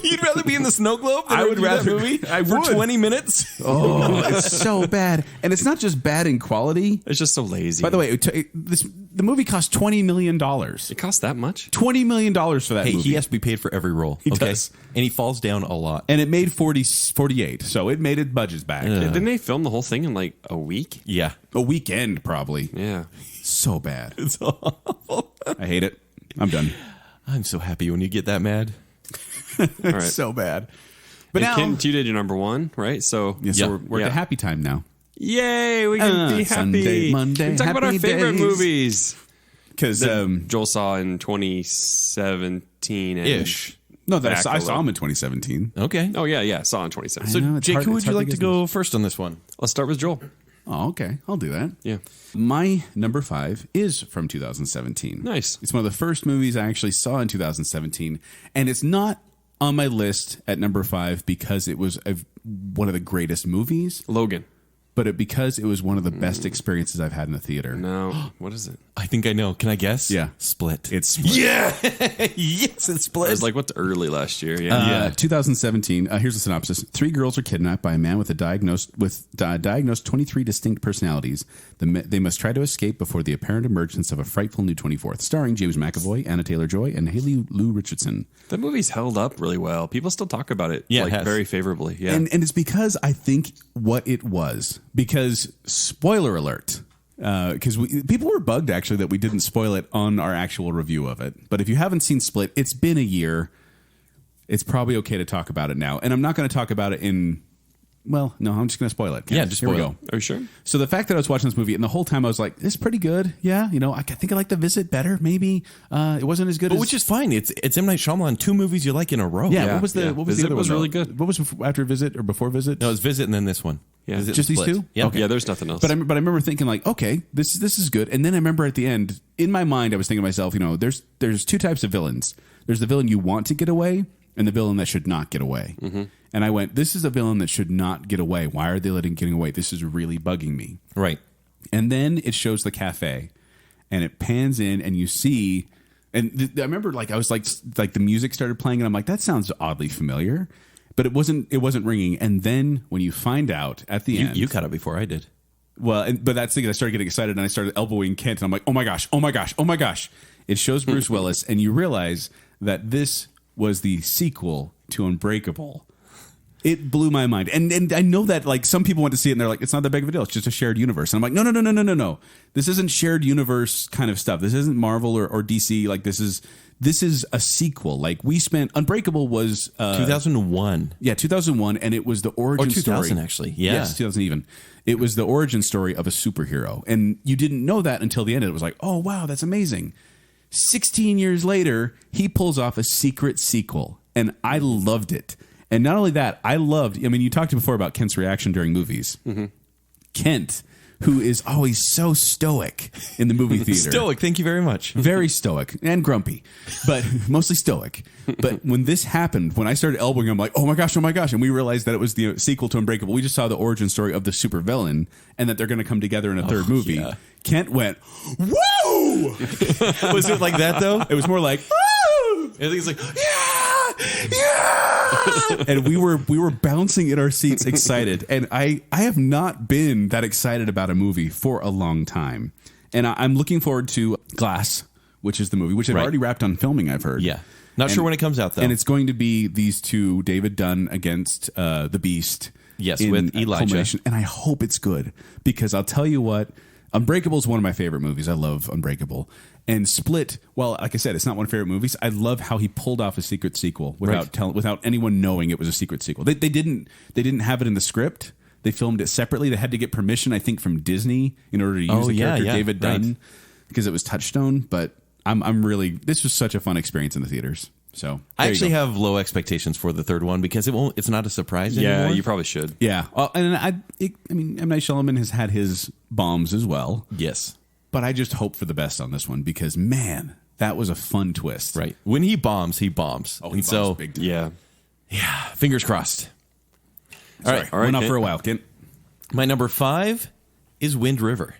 You'd rather be in the snow globe than I would review that rather- movie I for would. 20 minutes? Oh, it's so bad. And it's not just bad in quality. It's just so lazy. By the way, the movie cost $20 million. it costs that much? $20 million for that Hey, movie. he has to be paid for every role. He okay? does. And he falls down a lot. And it made 48, so it made its budgets back. Didn't they film the whole thing in like a week? Yeah. A weekend, probably. Yeah. So bad. It's awful. I hate it. I'm done. I'm so happy when you get that mad. All right. So bad. But And now, Kent, you did your number one, right? So we're at happy time now. Yay, we can be happy. Sunday, Monday, we can talk about our happy favorite days. movies Because that Joel saw in 2017 Ish. no, back I a saw him in 2017. Okay. Oh yeah, saw in 2017. So, I know, it's Jake, hard- who it's would you hard to like to get go first on this one? Let's start with Joel. Oh, okay. I'll do that. Yeah. My number 5 is from 2017. Nice. It's one of the first movies I actually saw in 2017, and it's not on my list at number 5 because it was one of the greatest movies, Logan. but because it was one of the best experiences I've had in the theater. No. What is it? I think I know. Can I guess? Yeah. Split. It's Split. Yeah. Yes, it's I Split. was like, what's early last year? Yeah. 2017. Here's the synopsis: 3 girls are kidnapped by a man with diagnosed 23 distinct personalities. They must try to escape before the apparent emergence of a frightful new 24th. Starring James McAvoy, Anna Taylor-Joy, and Haley Lou Richardson. That movie's held up really well. People still talk about it, Yeah, it like has. very favorably. Yeah. And it's because I think what it was. Because spoiler alert. Because people were bugged actually that we didn't spoil it on our actual review of it. But if you haven't seen Split, it's been a year. It's probably okay to talk about it now. And I'm not going to talk about it in. Well, no, I'm just going to spoil it. Yeah, just Here we spoil go. Are you sure? So the fact that I was watching this movie and the whole time I was like, "This is pretty good." Yeah, I think I like The Visit better. Maybe it wasn't as good. But which is fine. It's M. Night Shyamalan, 2 movies you like in a row. yeah. Yeah, What was the yeah. what was Visit the other was one? really though? good. What was after Visit or before Visit? No, it was Visit and then this one. Yeah. Visit Just and these Split. two? Yeah. Okay. Yeah, there's nothing else. But I remember thinking like, okay, this is good. And then I remember at the end, in my mind, I was thinking to myself, there's 2 types of villains. There's the villain you want to get away, and the villain that should not get away. Mm-hmm. And I went, this is a villain that should not get away. Why are they letting getting away? This is really bugging me. Right. And then it shows the cafe, and it pans in, and you see. And I remember, I was like the music started playing, and I'm like, that sounds oddly familiar, but it wasn't ringing. And then when you find out at the end, You caught it before I did. well, but that's the thing. I started getting excited, and I started elbowing Kent, and I'm like, oh my gosh, oh my gosh, oh my gosh! It shows Bruce Willis, and you realize that this was the sequel to Unbreakable. It blew my mind, and I know that some people went to see it, and they're like, it's not that big of a deal. It's just a shared universe. And I'm like, no. This isn't shared universe kind of stuff. This isn't Marvel or DC. This is a sequel. We spent Unbreakable was 2001. Yeah, 2001, and it was the origin Or 2000, story. actually. Yeah. Yes, 2000 even. It was the origin story of a superhero, and you didn't know that until the end. It was like, oh, wow, that's amazing. 16 years later, he pulls off a secret sequel, and I loved it. And not only that, you talked before about Kent's reaction during movies. Mm-hmm. Kent who is always so stoic in the movie theater. Stoic, thank you very much. Very stoic and grumpy, but mostly stoic. But when this happened, when I started elbowing, I'm like, oh my gosh. And we realized that it was the sequel to Unbreakable. We just saw the origin story of the supervillain and that they're going to come together in a third movie. Yeah. Kent went, whoa! Was it like that, though? It was more like, woo! I think it's like, yeah! And we were bouncing in our seats excited. And I have not been that excited about a movie for a long time. And I'm looking forward to Glass, which is the movie, which they've already wrapped on filming, I've heard. Yeah. Not sure when it comes out, though. And it's going to be these two, David Dunn against the Beast. Yes, with Elijah. And I hope it's good, because I'll tell you what, Unbreakable is one of my favorite movies. I love Unbreakable. And Split, well, like I said, it's not one of my favorite movies. I love how he pulled off a secret sequel without anyone knowing it was a secret sequel. They didn't have it in the script. They filmed it separately. They had to get permission, I think, from Disney in order to use the character David Dunn, because it was Touchstone. But I'm really, this was such a fun experience in the theaters. So I actually have low expectations for the third one, because it's not a surprise anymore. Yeah, you probably should. Yeah. And I mean, M. Night Shyamalan has had his bombs as well. Yes. But I just hope for the best on this one, because, man, that was a fun twist. Right. When he bombs, he bombs. Oh, he bombs big time. Yeah. Yeah. Fingers crossed. All right. Went off for a while, Kent. My number 5 is Wind River.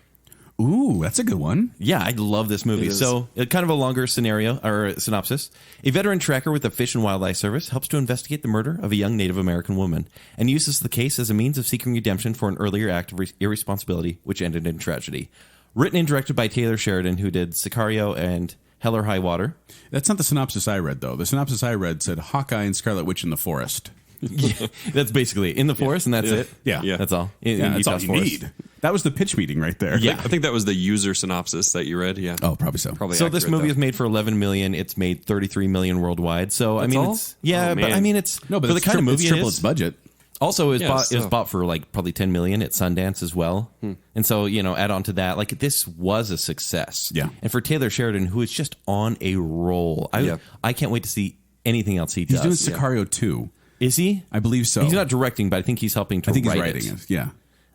Ooh, that's a good one. Yeah, I love this movie. So, kind of a longer scenario or synopsis. A veteran tracker with the Fish and Wildlife Service helps to investigate the murder of a young Native American woman and uses the case as a means of seeking redemption for an earlier act of irresponsibility, which ended in tragedy. Written and directed by Taylor Sheridan, who did Sicario and Hell or High Water. That's not the synopsis I read, though. The synopsis I read said Hawkeye and Scarlet Witch in the forest. Yeah, that's basically in the forest, and that's it. Yeah. That's all. That's all you need. That was the pitch meeting right there. Yeah, I think that was the user synopsis that you read. Yeah. Oh, probably so. Probably. So this movie is made for 11 million. It's made 33 million worldwide. So that's I mean, all? it's but I mean, it's but for the kind of movie it's triple it is. its budget. Also, it was bought for like probably 10 million at Sundance as well. And so, add on to that, like this was a success. Yeah. And for Taylor Sheridan, who is just on a roll, I can't wait to see anything else he does. He's doing Sicario 2. Is he? I believe so. He's not directing, but I think he's helping to I think write he's writing it. Yeah.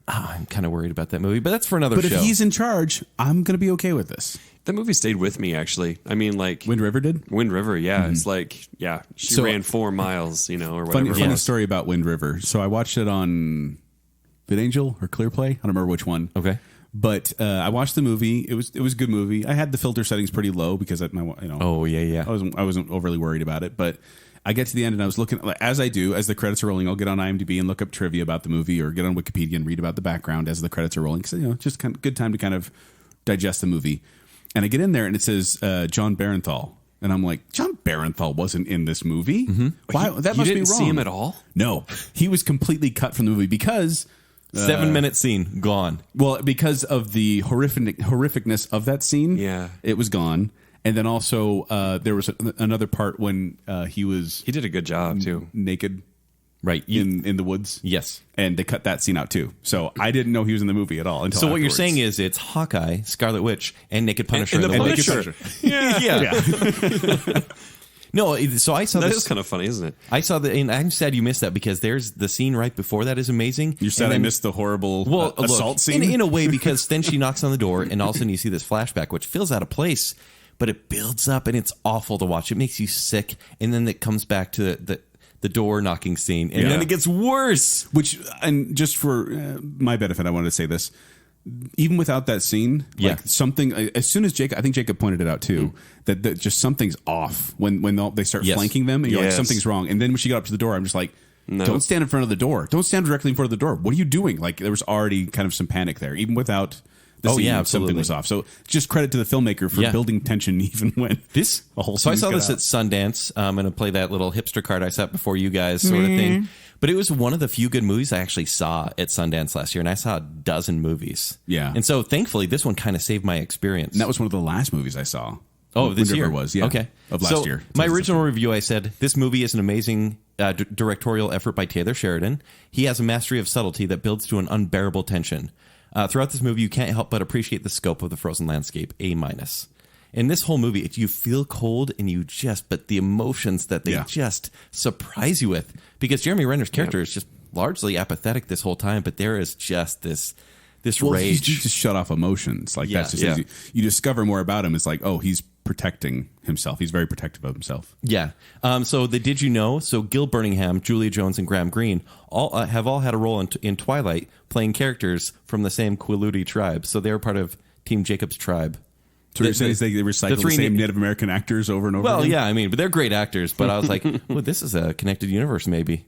Oh, I'm kind of worried about that movie, but that's for another show. But if he's in charge, I'm going to be okay with this. That movie stayed with me, actually. I mean, like... Wind River did? Wind River, yeah. Mm-hmm. It's like, she ran 4 miles, or whatever. Funny story about Wind River. So I watched it on VidAngel or ClearPlay. I don't remember which one. Okay. But I watched the movie. It was a good movie. I had the filter settings pretty low because I wasn't overly worried about it. But I get to the end and I was looking, as I do, as the credits are rolling, I'll get on IMDb and look up trivia about the movie, or get on Wikipedia and read about the background as the credits are rolling. Because just kind of good time to kind of digest the movie. And I get in there and it says John Barenthal. And I'm like, John Barenthal wasn't in this movie? Mm-hmm. Why? That must be wrong. You didn't see him at all? No. He was completely cut from the movie because... 7-minute scene, gone. Well, because of the horrificness of that scene, it was gone. And then also there was another part when he did a good job too, naked, right, in the woods. Yes, and they cut that scene out too. So I didn't know he was in the movie at all until. So afterwards. What you're saying is it's Hawkeye, Scarlet Witch, and Naked Punisher. And the Punisher. Yeah. No, so I saw that this. That is kind of funny, isn't it? I saw that, and I'm sad you missed that, because there's the scene right before that is amazing. You're sad I missed the horrible assault scene? In a way, because then she knocks on the door, and all of a sudden you see this flashback, which feels out of place, but it builds up, and it's awful to watch. It makes you sick, and then it comes back to the door knocking scene, and then it gets worse. And just for my benefit, I wanted to say this. Even without that scene, something, as soon as I think Jacob pointed it out too, that just something's off when they start flanking them, and you're like, something's wrong. And then when she got up to the door, I'm just like, don't stand in front of the door. Don't stand directly in front of the door. What are you doing? Like, there was already kind of some panic there, even without the scene, something was off. So just credit to the filmmaker for building tension even when a whole scene. So I saw this at Sundance. I'm going to play that little hipster card I set before you guys sort of thing. But it was one of the few good movies I actually saw at Sundance last year, and I saw a dozen movies. Yeah. And so thankfully, this one kind of saved my experience. And that was one of the last movies I saw. Oh, this year was, okay. Of last year. My original review, I said, this movie is an amazing directorial effort by Taylor Sheridan. He has a mastery of subtlety that builds to an unbearable tension. Throughout this movie, you can't help but appreciate the scope of the frozen landscape, A-. In this whole movie, you feel cold, and but the emotions that they just surprise you with, because Jeremy Renner's character is just largely apathetic this whole time, but there is just this rage. He's just shut off emotions. Like, Yeah. that's just Yeah. easy. You discover more about him. It's like, oh, he's protecting himself. He's very protective of himself. Yeah. So the Did You Know? So Gil Birmingham, Julia Jones, and Graham Greene have all had a role in Twilight, playing characters from the same Quileute tribe. So they're part of Team Jacob's tribe. So you're saying they recycle the same Native American actors over and over Well, again? yeah, I mean, but they're great actors. But I was like, well, this is a connected universe, maybe.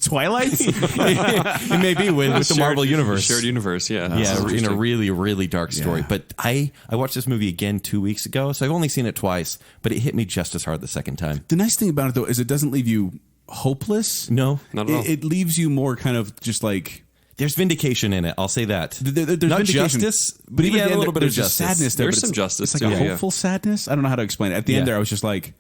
Twilight? It may be with the Marvel universe. Shared universe, yeah. Yeah, in a really, really dark story. Yeah. But I watched this movie again 2 weeks ago, so I've only seen it twice, but it hit me just as hard the second time. The nice thing about it, though, is it doesn't leave you hopeless. No. Not at all. It leaves you more kind of just like... There's vindication in it, I'll say that. There's Not vindication, justice, but even yeah, at the a end, little bit of there's justice. just sadness there. There's but some it's- justice, It's like too, a yeah. hopeful sadness. I don't know how to explain it. At the Yeah. end there, I was just like,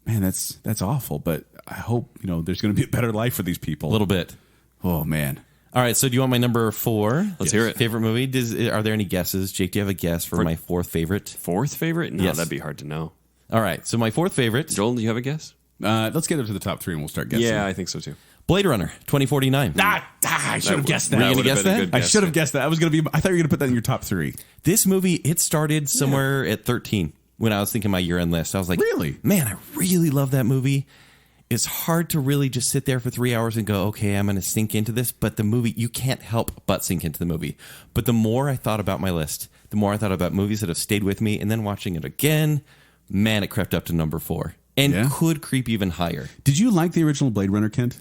man, that's awful. But I hope there's going to be a better life for these people. A little bit. Oh man. All right, so do you want my number 4? Let's hear it. Favorite movie? Are there any guesses? Jake, do you have a guess for my 4th favorite? Fourth favorite? No, Yes. that'd be hard to know. All right, so my 4th favorite, Joel, do you have a guess? Let's get up to the top 3 and we'll start guessing. Yeah, I think so too. Blade Runner 2049. I should have guessed that. Were you gonna would've guess been a that? good I guess, should have yeah. guessed that. I thought you were going to put that in your top 3. This movie, it started somewhere at 13 when I was thinking my year-end list. I was like, Really? Man, I really love that movie. It's hard to really just sit there for 3 hours and go, okay, I'm going to sink into this. But the movie, you can't help but sink into the movie. But the more I thought about my list, the more I thought about movies that have stayed with me, and then watching it again, man, it crept up to number 4 and Yeah? could creep even higher. Did you like the original Blade Runner, Kent?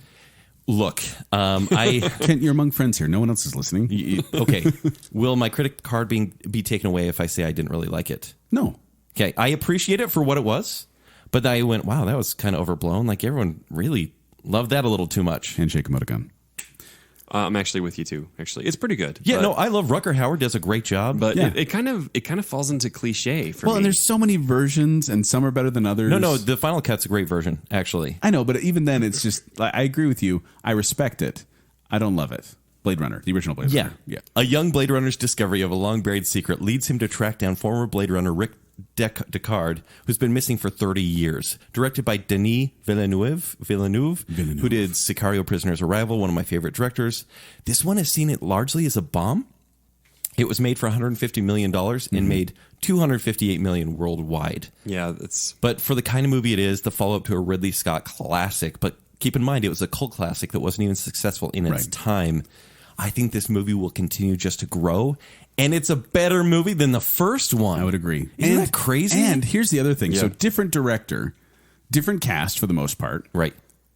Look, I Kent, you're among friends here. No one else is listening. okay. Will my credit card be taken away if I say I didn't really like it? No. Okay, I appreciate it for what it was, but then I went, wow, that was kind of overblown. Like everyone really loved that a little too much. Handshake emoticon. I'm actually with you too. Actually, it's pretty good. Yeah, but, no, I love Rucker Howard. Does a great job. but Yeah. it kind of falls into cliche for Well, me. and there's so many versions, and some are better than others. no, the Final Cut's a great version, actually. I know, but even then, it's just. I agree with you. I respect it. I don't love it. Blade Runner, the original Blade Runner. Yeah. A young Blade Runner's discovery of a long-buried secret leads him to track down former Blade Runner Rick Deckard, who's been missing for 30 years. Directed by Denis Villeneuve, who did Sicario: Prisoner's Arrival, one of my favorite directors. This one has seen it largely as a bomb. It was made for $150 million and made $258 million worldwide. yeah, it's But for the kind of movie it is, the follow-up to a Ridley Scott classic, but keep in mind, it was a cult classic that wasn't even successful in its Right. time. I think this movie will continue just to grow, and it's a better movie than the first one. I would agree. Isn't that crazy? And here's the other thing. Yeah. So different director, different cast for the most part, Right.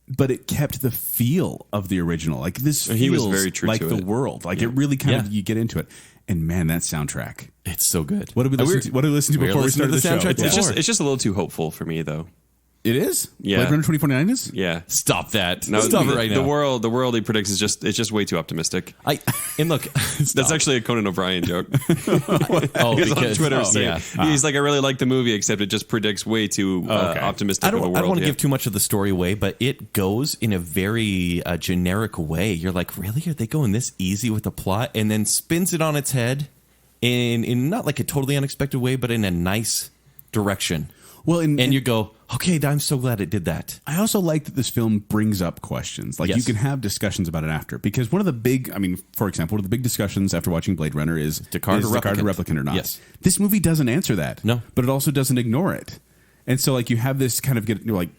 but it kept the feel of the original. Like this feels He was very true like to the it. world. Like it really kind of Yeah. you get into it. And man, that soundtrack. It's so good. What did we listen to? What did we listen to we were before we listening started to the the show? soundtrack it's before. just a little too hopeful for me though. It is. Yeah. Blade Runner 2049 is. Yeah. Stop that. No, Stop the, it right the now. world he predicts is just way too optimistic. And look, That's actually a Conan O'Brien joke. oh, He's on because Twitter saying he's like, I really like the movie, except it just predicts way too okay. optimistic I of a don't world. want to yeah. give too much of the story away, but it goes in a very generic way. You're like, really? Are they going this easy with the plot? And then spins it on its head in not like a totally unexpected way, but in a nice direction. Well, And you go, okay, I'm so glad it did that. I also like that this film brings up questions. Like Yes. you can have discussions about it after. Because one of the big, for example, one of the big discussions after watching Blade Runner is Deckard is a Deckard a replicant? replicant or not? Yes. This movie doesn't answer that. No. But it also doesn't ignore it. And so like you have this kind of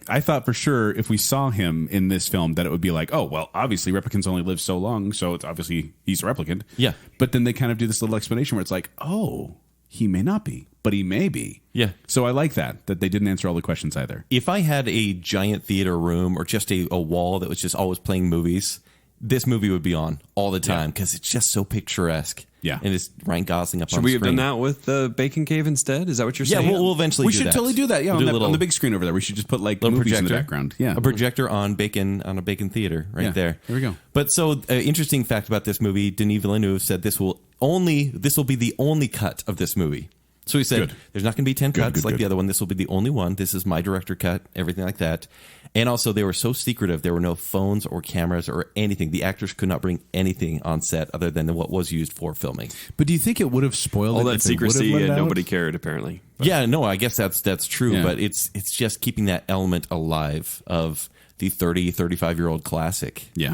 I thought for sure if we saw him in this film that it would be like, oh, well, obviously replicants only live so long, so it's obviously he's a replicant. Yeah. But then they kind of do this little explanation where it's like, oh, he may not be, but he may be. Yeah. So I like that they didn't answer all the questions either. If I had a giant theater room or just a wall that was just always playing movies, this movie would be on all the time because it's just so picturesque. Yeah. And it's Ryan Gosling up on Should we have screen. done that with the Bacon Cave instead? Is that what you're Yeah, saying? we'll eventually We do should that. totally do that. Yeah, We'll do a on the big screen over there. We should just put like little movies projector in the background. Yeah, a projector on a Bacon theater right Yeah, there. there we go. But so interesting fact about this movie: Denis Villeneuve said this will be the only cut of this movie. So he said, Good. there's not going to be 10 cuts good, like good. the other one. This will be the only one. This is my director cut, everything like that. And also, they were so secretive. There were no phones or cameras or anything. The actors could not bring anything on set other than what was used for filming. But do you think it would have spoiled all it that if they would have secrecy let it and out? nobody cared apparently. Yeah, no, I guess that's true. Yeah. But it's just keeping that element alive of the 30, 35-year-old classic. Yeah.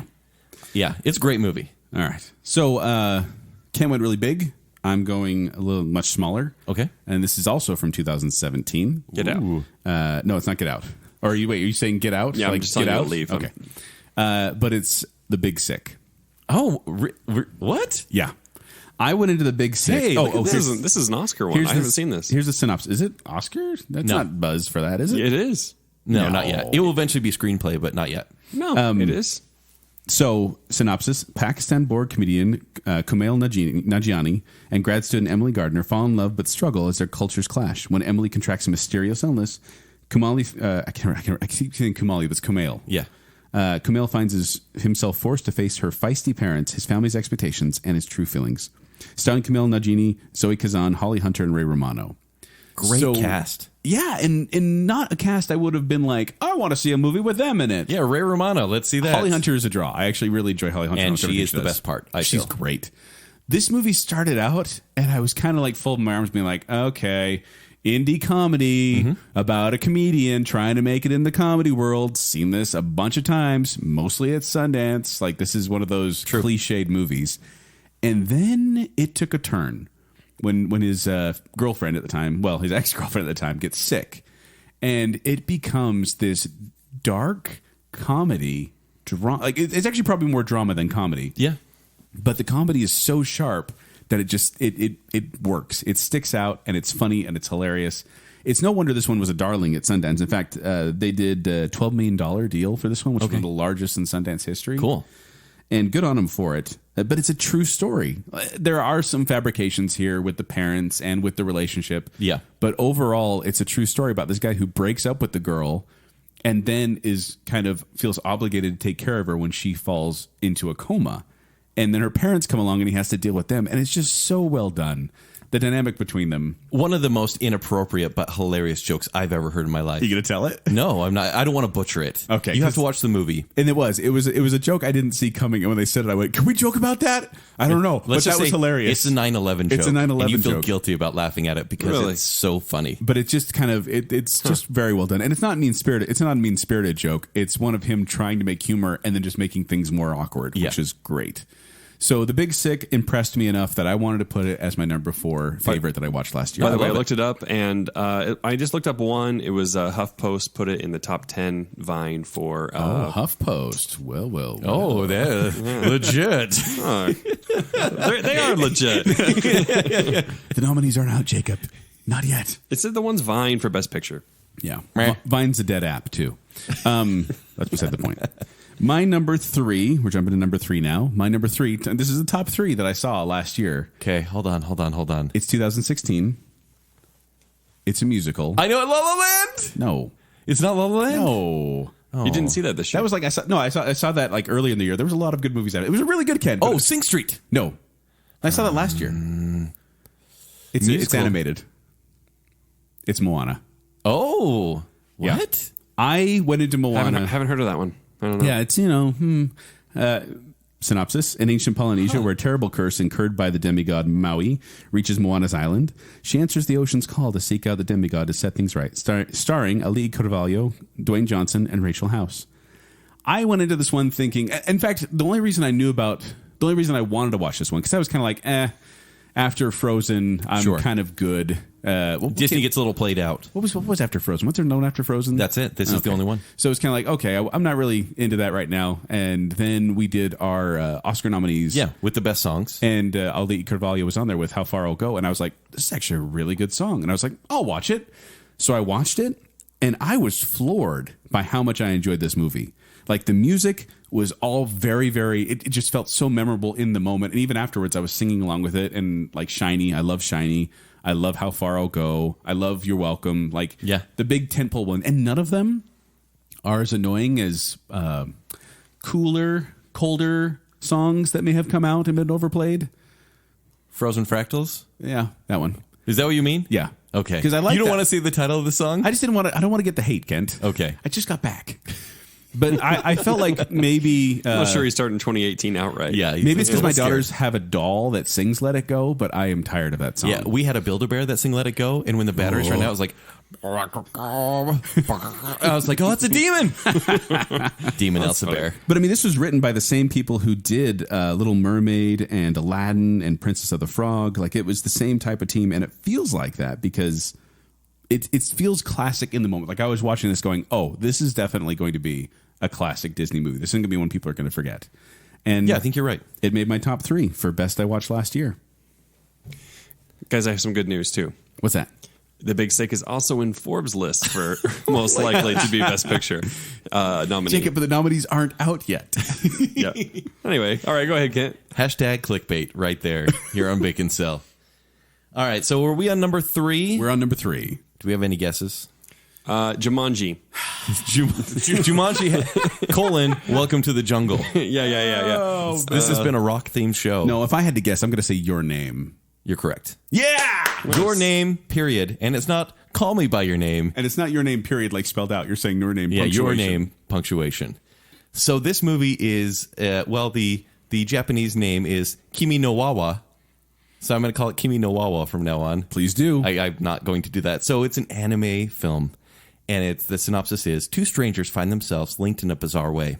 Yeah, it's a great movie. All right. So Ken went really big. I'm going a little much smaller. Okay. And this is also from 2017. Get Out. No, it's not Get Out. Or are you saying Get Out? Yeah, I'm just Get telling you Out? to leave. Okay. But it's The Big Sick. Oh, what? Yeah. I went into The Big Sick. Hey, this is an Oscar one. I haven't seen this. Here's the synopsis. Is it Oscar? That's not buzz for that, is it? It is. No, not yet. It will eventually be screenplay, but not yet. No, it is. So, synopsis. Pakistan-born comedian Kumail Nanjiani and grad student Emily Gardner fall in love but struggle as their cultures clash. When Emily contracts a mysterious illness, I keep saying Kumali, but it's Kumail. Yeah. Kumail finds himself forced to face her feisty parents, his family's expectations, and his true feelings. Starring Kumail Nanjiani, Zoe Kazan, Holly Hunter, and Ray Romano. Great cast. Yeah, and not a cast I would have been like, I want to see a movie with them in it. Yeah, Ray Romano. Let's see that. Holly Hunter is a draw. I actually really enjoy Holly Hunter. And she is the best part. She's great. This movie started out, and I was kind of like folding my arms, being like, okay, indie comedy about a comedian trying to make it in the comedy world. Seen this a bunch of times, mostly at Sundance. Like, this is one of those cliched movies. And then it took a turn when his girlfriend at the time, well, his ex-girlfriend at the time, gets sick. And it becomes this dark comedy drama. Like, it's actually probably more drama than comedy. Yeah. But the comedy is so sharp that it works. It sticks out, and it's funny, and it's hilarious. It's no wonder this one was a darling at Sundance. In fact, they did a $12 million deal for this one, which is one of the largest in Sundance history. Cool. And good on them for it. But it's a true story. There are some fabrications here with the parents and with the relationship. Yeah. But overall, it's a true story about this guy who breaks up with the girl and then feels obligated to take care of her when she falls into a coma. And then her parents come along and he has to deal with them. And it's just so well done. The dynamic between them. One of the most inappropriate but hilarious jokes I've ever heard in my life. You going to tell it? No, I'm not. I don't want to butcher it. Okay. You have to watch the movie. And it was a joke I didn't see coming. And when they said it, I went, can we joke about that? I don't know. But that was hilarious. It's a 9/11 joke. It's a 9/11 and you feel joke. guilty about laughing at it because it's so funny. But it's just it's just very well done. And it's not mean-spirited. It's not a mean-spirited joke. It's one of him trying to make humor and then just making things more awkward, which is great. So The Big Sick impressed me enough that I wanted to put it as my number 4 favorite that I watched last year. By the way, I looked it up, and I just looked up one. It was HuffPost put it in the top 10 Vine for... HuffPost. Well. Oh, they're legit. They are legit. The nominees aren't out, Jacob. Not yet. It said the one's Vine for Best Picture. Yeah. Vine's a dead app, too. That's beside the point. My number 3, we're jumping to number 3 now. My number 3, and this is the top 3 that I saw last year. Okay, hold on. It's 2016. It's a musical. I know it, La La Land. No. It's not La La Land? No. You didn't see that this year? That was like, I saw that like early in the year. There was a lot of good movies out. It was a really good, Ken. Oh, Sing Street. No. I saw that last year. It's animated. It's Moana. Oh. What? Yeah. I went into Moana. Haven't heard of that one. I don't know. Yeah, it's, synopsis. In ancient Polynesia, where a terrible curse incurred by the demigod Maui reaches Moana's island, she answers the ocean's call to seek out the demigod to set things right. Starring Ali Carvalho, Dwayne Johnson, and Rachel House. I went into this one thinking... In fact, the only reason I wanted to watch this one, because I was kind of like, after Frozen, I'm kind of good. Disney gets a little played out. What was after Frozen? What's there known after Frozen? That's it. This is the only one. So it's kind of like, okay, I'm not really into that right now. And then we did our Oscar nominees. Yeah, with the best songs. And Ali Carvalho was on there with How Far I'll Go. And I was like, this is actually a really good song. And I was like, I'll watch it. So I watched it, and I was floored by how much I enjoyed this movie. Like, the music was all very, very... It just felt so memorable in the moment. And even afterwards, I was singing along with it. And, like, Shiny. I love Shiny. I love How Far I'll Go. I love You're Welcome. Like, the big tentpole one. And none of them are as annoying as colder songs that may have come out and been overplayed. Frozen Fractals? Yeah, that one. Is that what you mean? Yeah. Okay. Because I like You don't want to see the title of the song? I just didn't want to... I don't want to get the hate, Kent. Okay. I just got back. But I felt like maybe I'm not sure he started in 2018 outright. Yeah, maybe it's because my scared. daughters have a doll that sings "Let It Go," but I am tired of that song. Yeah, we had a Build-A-Bear that sing "Let It Go," and when the batteries ran out, I was like, I was like, oh, it's a demon. Demon Elsa Bear. But I mean, this was written by the same people who did Little Mermaid and Aladdin and Princess of the Frog. Like, it was the same type of team, and it feels like that because it feels classic in the moment. Like, I was watching this going, oh, this is definitely going to be a classic Disney movie. This isn't going to be one people are going to forget. And Yeah, I think you're right. it made my top 3 for best I watched last year. Guys, I have some good news too. What's that? The Big Sick is also in Forbes' list for most likely to be Best Picture nominee. Jacob, but the nominees aren't out yet. Yeah. Anyway, all right, go ahead, Kent. Hashtag clickbait right there here on Baconsale. All right, so are we on number 3? We're on number 3. Do we have any guesses? Jumanji. Jumanji, Welcome to the Jungle. Yeah. This has been a rock-themed show. No, if I had to guess, I'm going to say Your Name. You're correct. Yeah! Your name, period. And it's not call me by your name. And it's not your name, period, like spelled out. You're saying your name, Yeah, punctuation. your name, punctuation. So this movie is, the Japanese name is Kimi no Wawa. So I'm going to call it Kimi no Wawa from now on. Please do. I'm not going to do that. So it's an anime film. And the synopsis is, 2 strangers find themselves linked in a bizarre way.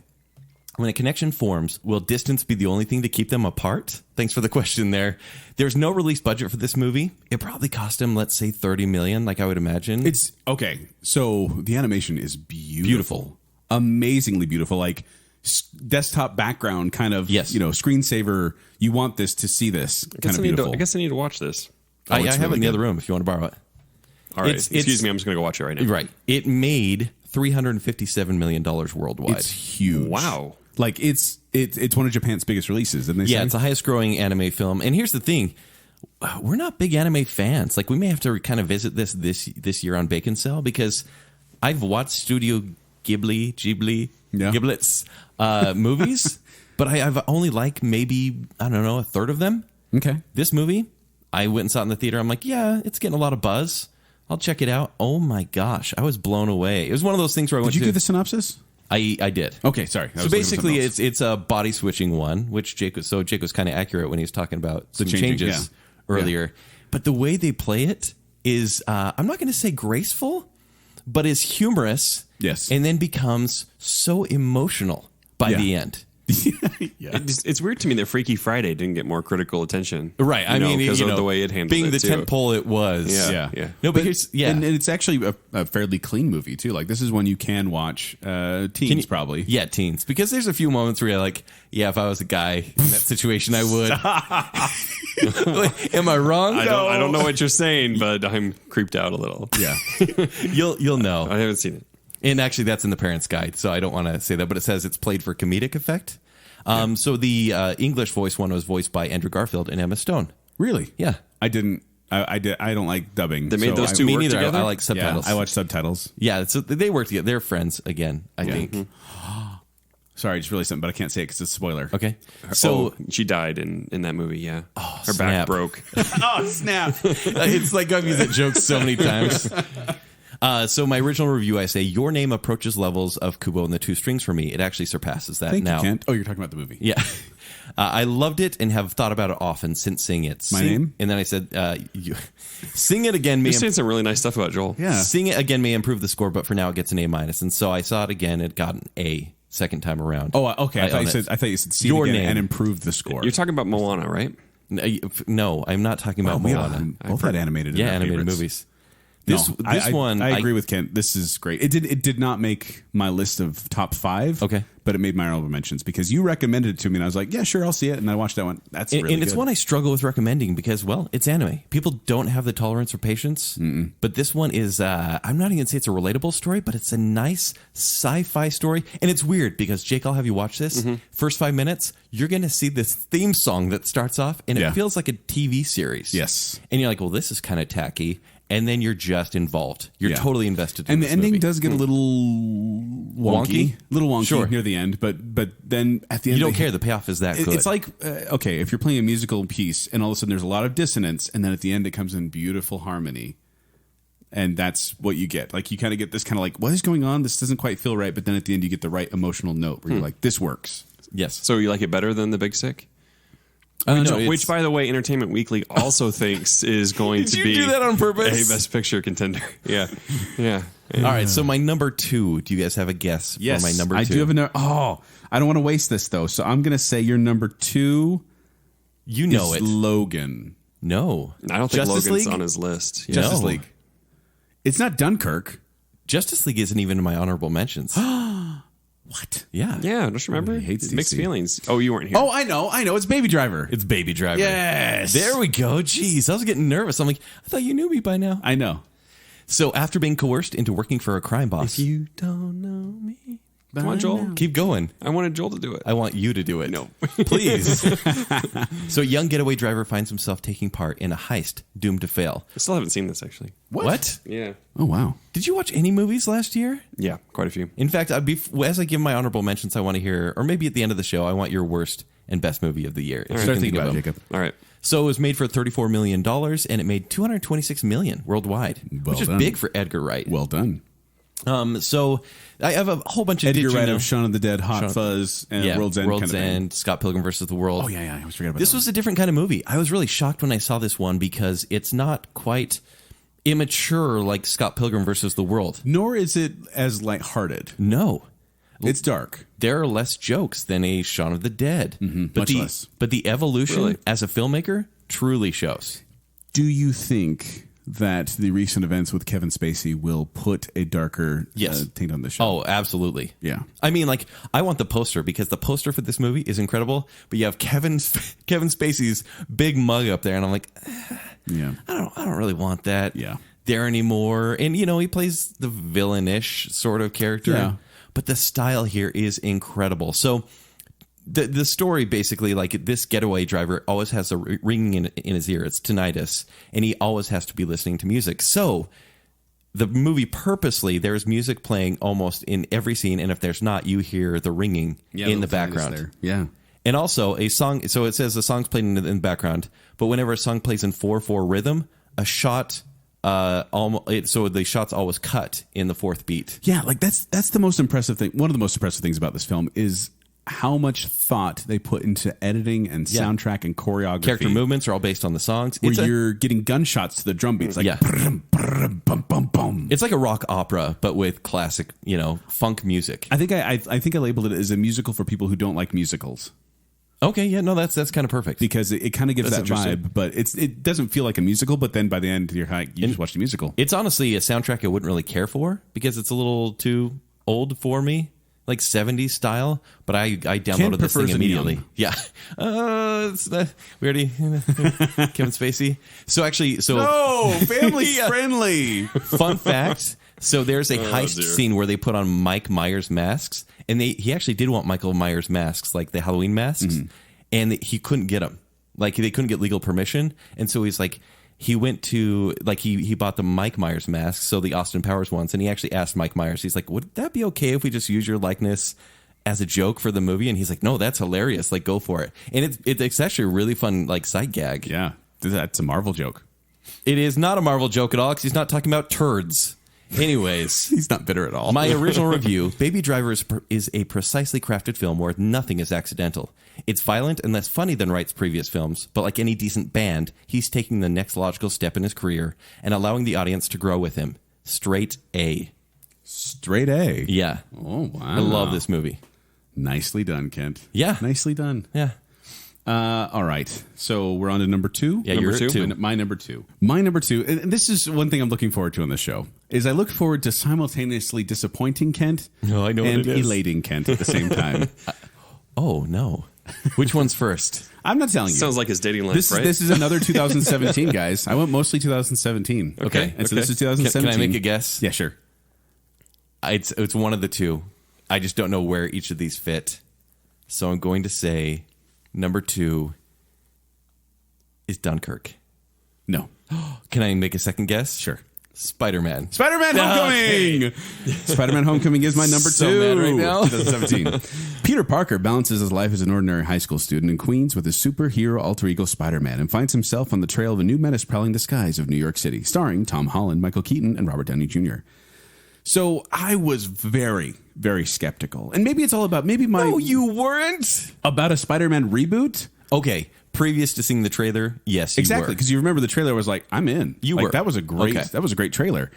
When a connection forms, will distance be the only thing to keep them apart? Thanks for the question there. There's no release budget for this movie. It probably cost him, let's say, $30 million, like I would imagine. It's okay. So the animation is beautiful. Amazingly beautiful. Like desktop background kind of, Yes. Screensaver. You want this to see this kind of beautiful. I guess I need to watch this. I it's have it really in the good. other room if you want to borrow it. All right. It's- Excuse me. I'm just going to go watch it right now. Right. It made $357 million worldwide. It's huge. Wow. Like it's one of Japan's biggest releases, didn't they Yeah, say? it's the highest growing anime film. And here's the thing. We're not big anime fans. Like, we may have to kind of visit this year on Baconsale because I've watched Studio Ghibli, Yeah. Giblets movies, but I've only liked maybe, I don't know, a third of them. Okay. This movie, I went and saw it in the theater. I'm like, yeah, it's getting a lot of buzz. I'll check it out. Oh my gosh, I was blown away. It was one of those things where I went Did you to... give the synopsis? I did. Okay, sorry. I So was looking for basically, something else. it's a body switching one, which Jake was kind of accurate when he was talking about some changing, changes yeah. earlier. But the way they play it is, I'm not going to say graceful, but is humorous. Yes. And then becomes so emotional by Yeah. the end. yeah. It's weird to me that Freaky Friday didn't get more critical attention. Right. I mean, because of the way it handled being it, the too. tentpole it was. Yeah. No, but here's, And it's actually a fairly clean movie too. Like this is one you can watch. Teens probably. Yeah, teens. Because there's a few moments where you're like, yeah, if I was a guy in that situation, I would. Am I wrong? I don't know what you're saying, but I'm creeped out a little. Yeah. You'll know. I haven't seen it. And actually, that's in the parent's guide, so I don't want to say that, but it says it's played for comedic effect. So the English voice one was voiced by Andrew Garfield and Emma Stone. Really? Yeah. I didn't. I don't like dubbing. They made those two Me work neither. together? I like subtitles. Yeah, I watch subtitles. Yeah, so they work together. They're friends again, I think. Sorry, I just realized something, but I can't say it because it's a spoiler. Okay. So she died in that movie, yeah. Her snap. back broke. Oh snap! it's like I've used that joke so many times. So my original review, I say, your name approaches levels of Kubo and the Two Strings for me. It actually surpasses that Thank now. you, Kent. Oh, you're talking about the movie. Yeah. I loved it and have thought about it often since seeing it. My name? And then I said, sing it again may You're saying some really nice stuff about Joel. Yeah. Sing it again may improve the score, but for now it gets an A minus. And so I saw it again. It got an A second time around. Oh, okay. I thought own you it. said see Your it again name. and improve the score. You're talking about Moana, right? No, I'm not talking about we Moana. both had animated. Yeah, in our animated favorites. movies. No, This one, I agree with Kent. This is great. It did not make my list of top 5. Okay. but it made my honorable mentions because you recommended it to me, and I was like, yeah, sure, I'll see it. And I watched that one. That's And, really and it's good. one I struggle with recommending because, well, it's anime. People don't have the tolerance or patience. But this one is, I'm not even going to say it's a relatable story, but it's a nice sci-fi story. And it's weird because, Jake, I'll have you watch this. First 5 minutes, you're going to see this theme song that starts off, and Yeah. it feels like a TV series. Yes. And you're like, well, this is kind of tacky. And then you're just involved. You're Yeah. totally invested in And the this ending movie. does get a little wonky, Sure. near the end, but then at the end You don't they- care. The payoff is that good. It's like okay, if you're playing a musical piece and all of a sudden there's a lot of dissonance, and then at the end it comes in beautiful harmony. And that's what you get. Like, you kind of get this kind of like, what is going on? This doesn't quite feel right. But then at the end, you get the right emotional note where you're like, this works. Yes. So you like it better than The Big Sick? Which, by the way, Entertainment Weekly also thinks is going to be do that on purpose? a Best Picture contender. Yeah. All right, so my number 2. Do you guys have a guess Yes, for my number 2? I do have a I don't want to waste this, though. So I'm going to say your number 2 You know is it. Logan. No. I don't think Justice Logan's League? on his list. Yeah. Justice No. League. It's not Dunkirk. Justice League isn't even in my honorable mentions. What? Yeah. Yeah, don't you remember? He hates Mixed DC. feelings. Oh, you weren't here. Oh, I know. It's Baby Driver. It's Baby Driver. Yes. There we go. Jeez, I was getting nervous. I'm like, I thought you knew me by now. I know. So after being coerced into working for a crime boss, You don't know me. Come on, Joel. keep going. I wanted Joel to do it. I want you to do it. No. Please. So a young getaway driver finds himself taking part in a heist doomed to fail. I still haven't seen this, actually. What? Yeah. Oh, wow. Did you watch any movies last year? Yeah, quite a few. In fact, as I give my honorable mentions, I want to hear, or maybe at the end of the show, I want your worst and best movie of the year. If you Start can thinking think of about it, them. Jacob. All right. So it was made for $34 million, and it made $226 million worldwide, Well which is done. big for Edgar Wright. Well done. So I have a whole bunch of Edgar did you Wright know? of Shaun of the Dead, Hot Fuzz, and World's End. World's kind of End, Scott Pilgrim versus the World. Oh, yeah. I always forget about This that was a different kind of movie. I was really shocked when I saw this one because it's not quite immature like Scott Pilgrim versus the World. Nor is it as lighthearted. No. It's dark. There are less jokes than a Shaun of the Dead. much less. But the evolution Really? as a filmmaker truly shows. Do you think that the recent events with Kevin Spacey will put a darker Yes. taint on the show? Oh, absolutely. Yeah. I mean, like, I want the poster because the poster for this movie is incredible, but you have Kevin Spacey's big mug up there, and I'm like, Yeah. I don't really want that Yeah. there anymore. And, he plays the villainish sort of character. Yeah. But the style here is incredible. So the story basically, like, this getaway driver always has a ringing in his ear. It's tinnitus, and he always has to be listening to music. So the movie purposely, there's music playing almost in every scene, and if there's not, you hear the ringing in the background. There. Yeah. And also a song, so it says the song's played in the background, but whenever a song plays in 4/4 rhythm, a shot, so the shot's always cut in the fourth beat. Yeah, like that's the most impressive thing. One of the most impressive things about this film is how much thought they put into editing and soundtrack and choreography. Character movements are all based on the songs. Where you're getting gunshots to the drum beats, like brum, brum, bum, bum, bum. It's like a rock opera, but with classic, funk music. I think I think I labeled it as a musical for people who don't like musicals. Okay, yeah, no, that's kind of perfect. Because it kind of gives That's that interesting. vibe, but it doesn't feel like a musical. But then by the end, you're like, you just watched a musical. It's honestly a soundtrack I wouldn't really care for because it's a little too old for me, like 70s style. But I downloaded this thing prefers it immediately. young. Yeah, we already Kevin Spacey. So actually, family Yeah. friendly. Fun fact. So there's a heist scene where they put on Mike Myers masks, and he actually did want Michael Myers masks, like the Halloween masks, and he couldn't get them. Like, they couldn't get legal permission, and so he's like, he went to, like, he bought the Mike Myers masks, so the Austin Powers ones, and he actually asked Mike Myers, he's like, would that be okay if we just use your likeness as a joke for the movie? And he's like, no, that's hilarious, like, go for it. And it's actually a really fun, like, sight gag. Yeah, that's a Marvel joke. It is not a Marvel joke at all, because he's not talking about turds. Anyways, He's not bitter at all. my original review, Baby Driver is a precisely crafted film where nothing is accidental. It's violent and less funny than Wright's previous films, but like any decent band, he's taking the next logical step in his career and allowing the audience to grow with him. Straight A. Straight A. Yeah. Oh, wow. I love this movie. Nicely done, Kent. Yeah. Nicely done. Yeah. All right. So we're on to number 2. Yeah, number you're at 2. My number 2. My number 2, and this is one thing I'm looking forward to on the show, is I look forward to simultaneously disappointing Kent Oh, I know what and it is. elating Kent at the same time. Oh, no. Which one's first? I'm not telling you. Sounds like his dating life, this, right? this is another 2017, guys. I went mostly 2017. Okay. And so this is Can 2017. I make a guess? Yeah, sure. It's one of the two. I just don't know where each of these fit. So I'm going to say number 2 is Dunkirk. No. Can I make a second guess? Sure. Spider-Man. Spider-Man Homecoming! Spider-Man Homecoming is my number So 2. mad right now. 2017. Peter Parker balances his life as an ordinary high school student in Queens with his superhero alter ego Spider-Man and finds himself on the trail of a new menace prowling the skies of New York City, starring Tom Holland, Michael Keaton, and Robert Downey Jr. So I was very, very skeptical. And maybe it's all about, No, you weren't. about a Spider-Man reboot? Okay, previous to seeing the trailer, yes, you Exactly, were. because you remember the trailer was like, I'm in. You like, were. That was a great. Okay. That was a great trailer.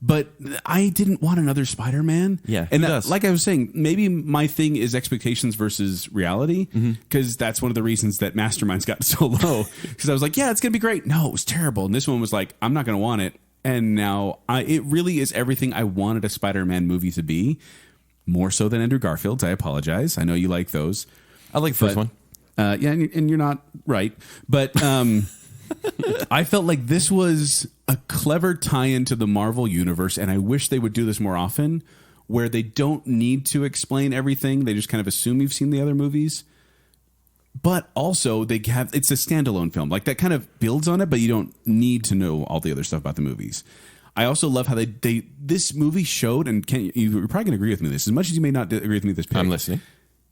But I didn't want another Spider-Man. Yeah, and who does? like I was saying, maybe my thing is expectations versus reality, because that's one of the reasons that Masterminds got so low. Because I was like, yeah, it's gonna be great. No, it was terrible. And this one was like, I'm not gonna want it. And now it really is everything I wanted a Spider-Man movie to be. More so than Andrew Garfield's. I apologize. I know you like those. I like the first one. Yeah, and you're not right, but I felt like this was a clever tie-in to the Marvel universe, and I wish they would do this more often, where they don't need to explain everything; they just kind of assume you've seen the other movies. But also, it's a standalone film, like that kind of builds on it, but you don't need to know all the other stuff about the movies. I also love how this movie showed, and you're probably going to agree with me this, as much as you may not agree with me this. I'm listening.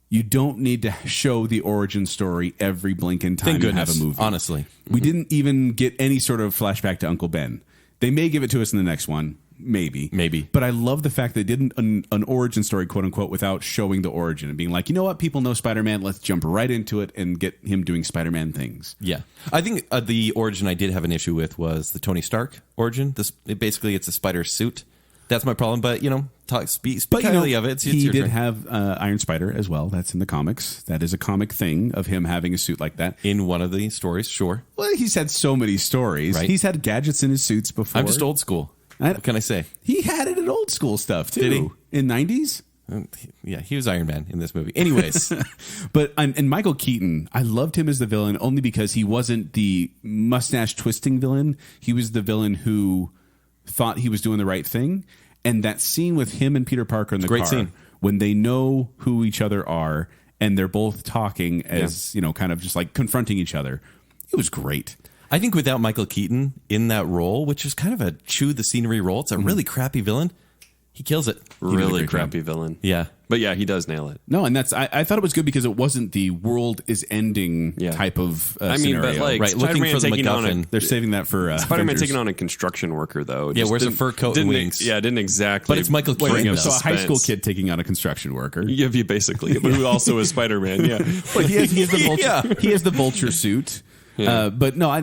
You don't need to show the origin story every blink in time Thank to goodness, have a movie. honestly. We didn't even get any sort of flashback to Uncle Ben. They may give it to us in the next one, maybe. But I love the fact they didn't an origin story, quote unquote, without showing the origin and being like, you know what, people know Spider-Man. Let's jump right into it and get him doing Spider-Man things. Yeah, I think the origin I did have an issue with was the Tony Stark origin. Basically, it's a spider suit. That's my problem. But speak highly of it. It's he your did turn. have Iron Spider as well. That's in the comics. That is a comic thing of him having a suit like that. In one of the stories, sure. Well, he's had so many stories. Right. He's had gadgets in his suits before. I'm just old school. What can I say? He had it in old school stuff too. Did he? In 90s? Yeah, he was Iron Man in this movie. Anyways, But and Michael Keaton, I loved him as the villain only because he wasn't the mustache twisting villain. He was the villain who thought he was doing the right thing. And that scene with him and Peter Parker in the Great car, scene. when they know who each other are and they're both talking as, kind of just like confronting each other. It was great. I think without Michael Keaton in that role, which is kind of a chew the scenery role, it's a really crappy villain. He kills it. Really crappy villain. Yeah. But yeah, he does nail it. No, and I thought it was good because it wasn't the world is ending type of scenario. but like Right, looking Spider-Man for the taking on MacGuffin. They're saving that for Spider-Man Avengers. taking on a construction worker, though. Yeah, wears a fur coat and wings. Yeah, didn't exactly. But it's Michael Keaton, bring up though. So a high school suspense. kid taking on a construction worker. Yeah, basically. But who also is Spider-Man, yeah. But he has the vulture. He has the vulture suit. But no, I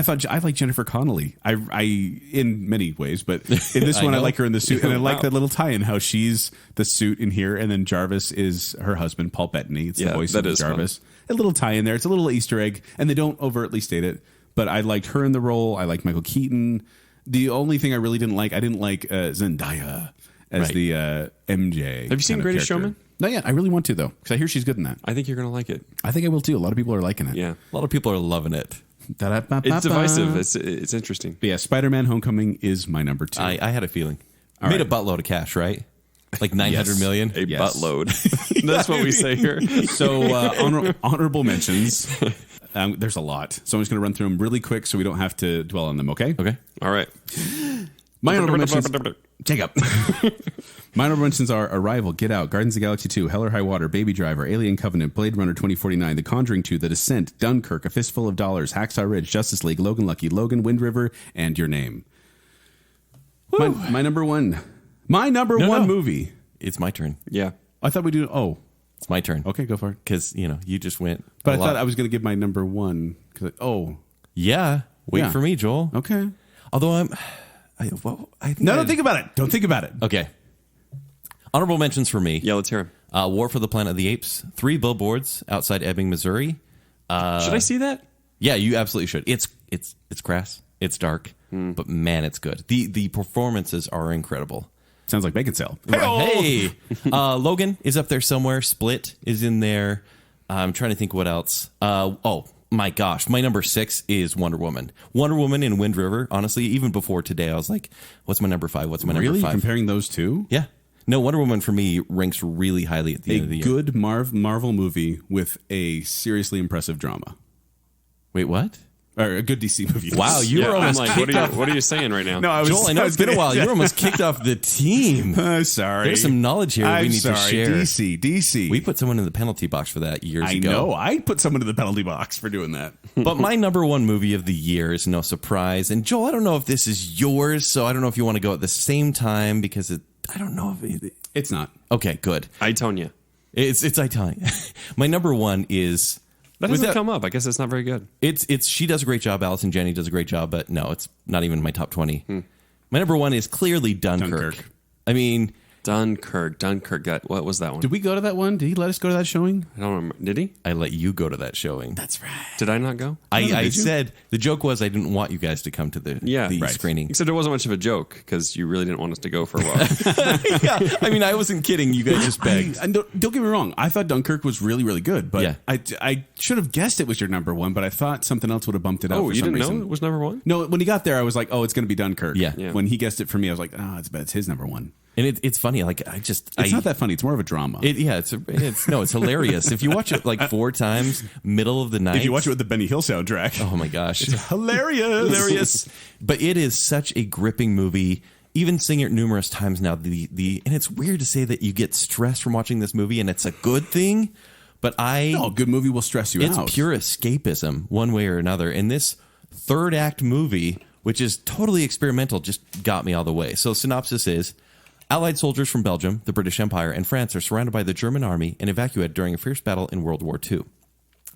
thought I like Jennifer Connelly. I in many ways, but in this one I like her in the suit, and I like that little tie-in how she's the suit in here, and then Jarvis is her husband, Paul Bettany. It's the voice that of is Jarvis. A little tie-in there. It's a little Easter egg, and they don't overtly state it. But I liked her in the role. I like Michael Keaton. The only thing I really didn't like Zendaya as the MJ. Have you seen kind of Greatest character. Showman? Not yet. I really want to though, because I hear she's good in that. I think you're going to like it. I think I will too. A lot of people are liking it. Yeah. A lot of people are loving it. It's divisive. It's interesting. But yeah, Spider-Man Homecoming is my number 2. I had a feeling. All Made right. a buttload of cash, right? Like 900 million. A Yes. buttload. That's what we say here. So honorable mentions. There's a lot. So I'm just going to run through them really quick so we don't have to dwell on them, okay? Okay. All right. My honorable mentions... Jacob. My honorable mentions are Arrival, Get Out, Guardians of the Galaxy 2, Hell or High Water, Baby Driver, Alien Covenant, Blade Runner 2049, The Conjuring 2, The Descent, Dunkirk, A Fistful of Dollars, Hacksaw Ridge, Justice League, Logan Lucky, Logan, Wind River, and Your Name. My number one. My number one movie. It's my turn. Yeah. I thought we do... Oh, It's my turn. okay, go for it. Because, you just went. But a I lot. thought I was going to give my number one. Yeah. Wait Yeah. for me, Joel. Okay. Although I think No, don't think about it. Don't think about it. Okay. Honorable mentions for me. Yeah, let's hear him. War for the Planet of the Apes. 3 billboards outside Ebbing, Missouri. Should I see that? Yeah, you absolutely should. It's crass. It's dark. But man, it's good. The performances are incredible. Sounds like Baconsale. Hey, Logan is up there somewhere. Split is in there. I'm trying to think what else. Oh my gosh, my number 6 is Wonder Woman. Wonder Woman in Wind River. Honestly, even before today, I was like, "What's my number 5? What's my Really? number 5?" Comparing those two? Yeah, no, Wonder Woman for me ranks really highly at the end of the year. Good Marvel movie with a seriously impressive drama. Wait, what? or a good DC movie. Wow, you were almost I'm like, what are you saying right now? No, I was, Joel, I know it's been a while. You were almost kicked off the team. Sorry. There's some knowledge here we need to share. DC. We put someone in the penalty box for that years I ago. know. I put someone in the penalty box for doing that. But my number one movie of the year is no surprise. And Joel, I don't know if this is yours, so I don't know if you want to go at the same time because I don't know if It's not. Okay, good. Itonia. It's Italian. My number one is That doesn't come up. I guess it's not very good. It's she does a great job. Allison Janney does a great job, but no, it's not even in my top 20. My number one is clearly Dunkirk. I mean, Dunkirk. What was that one? Did we go to that one? Did he let us go to that showing? I don't remember. Did he? I let you go to that showing. That's right. Did I not go? I said the joke was I didn't want you guys to come to the screening. Except it wasn't much of a joke because you really didn't want us to go for a while. Yeah, I mean, I wasn't kidding. You guys just begged. And don't get me wrong. I thought Dunkirk was really, really good, but Yeah. I should have guessed it was your number one, but I thought something else would have bumped it up. Oh, for you some didn't reason. know it was number one? No, when he got there, I was like, oh, it's going to be Dunkirk. Yeah. When he guessed it for me, I was like, oh, it's his number one. And it's funny. Like It's not that funny. It's more of a drama. It's hilarious. If you watch it like 4 times, middle of the night. If you watch it with the Benny Hill soundtrack. Oh my gosh. It's hilarious. But it is such a gripping movie. Even seeing it numerous times now, and it's weird to say that you get stressed from watching this movie and it's a good thing, but No, a good movie will stress you out. It's pure escapism one way or another. And this third act movie, which is totally experimental, just got me all the way. So synopsis is: Allied soldiers from Belgium, the British Empire, and France are surrounded by the German army and evacuated during a fierce battle in World War II.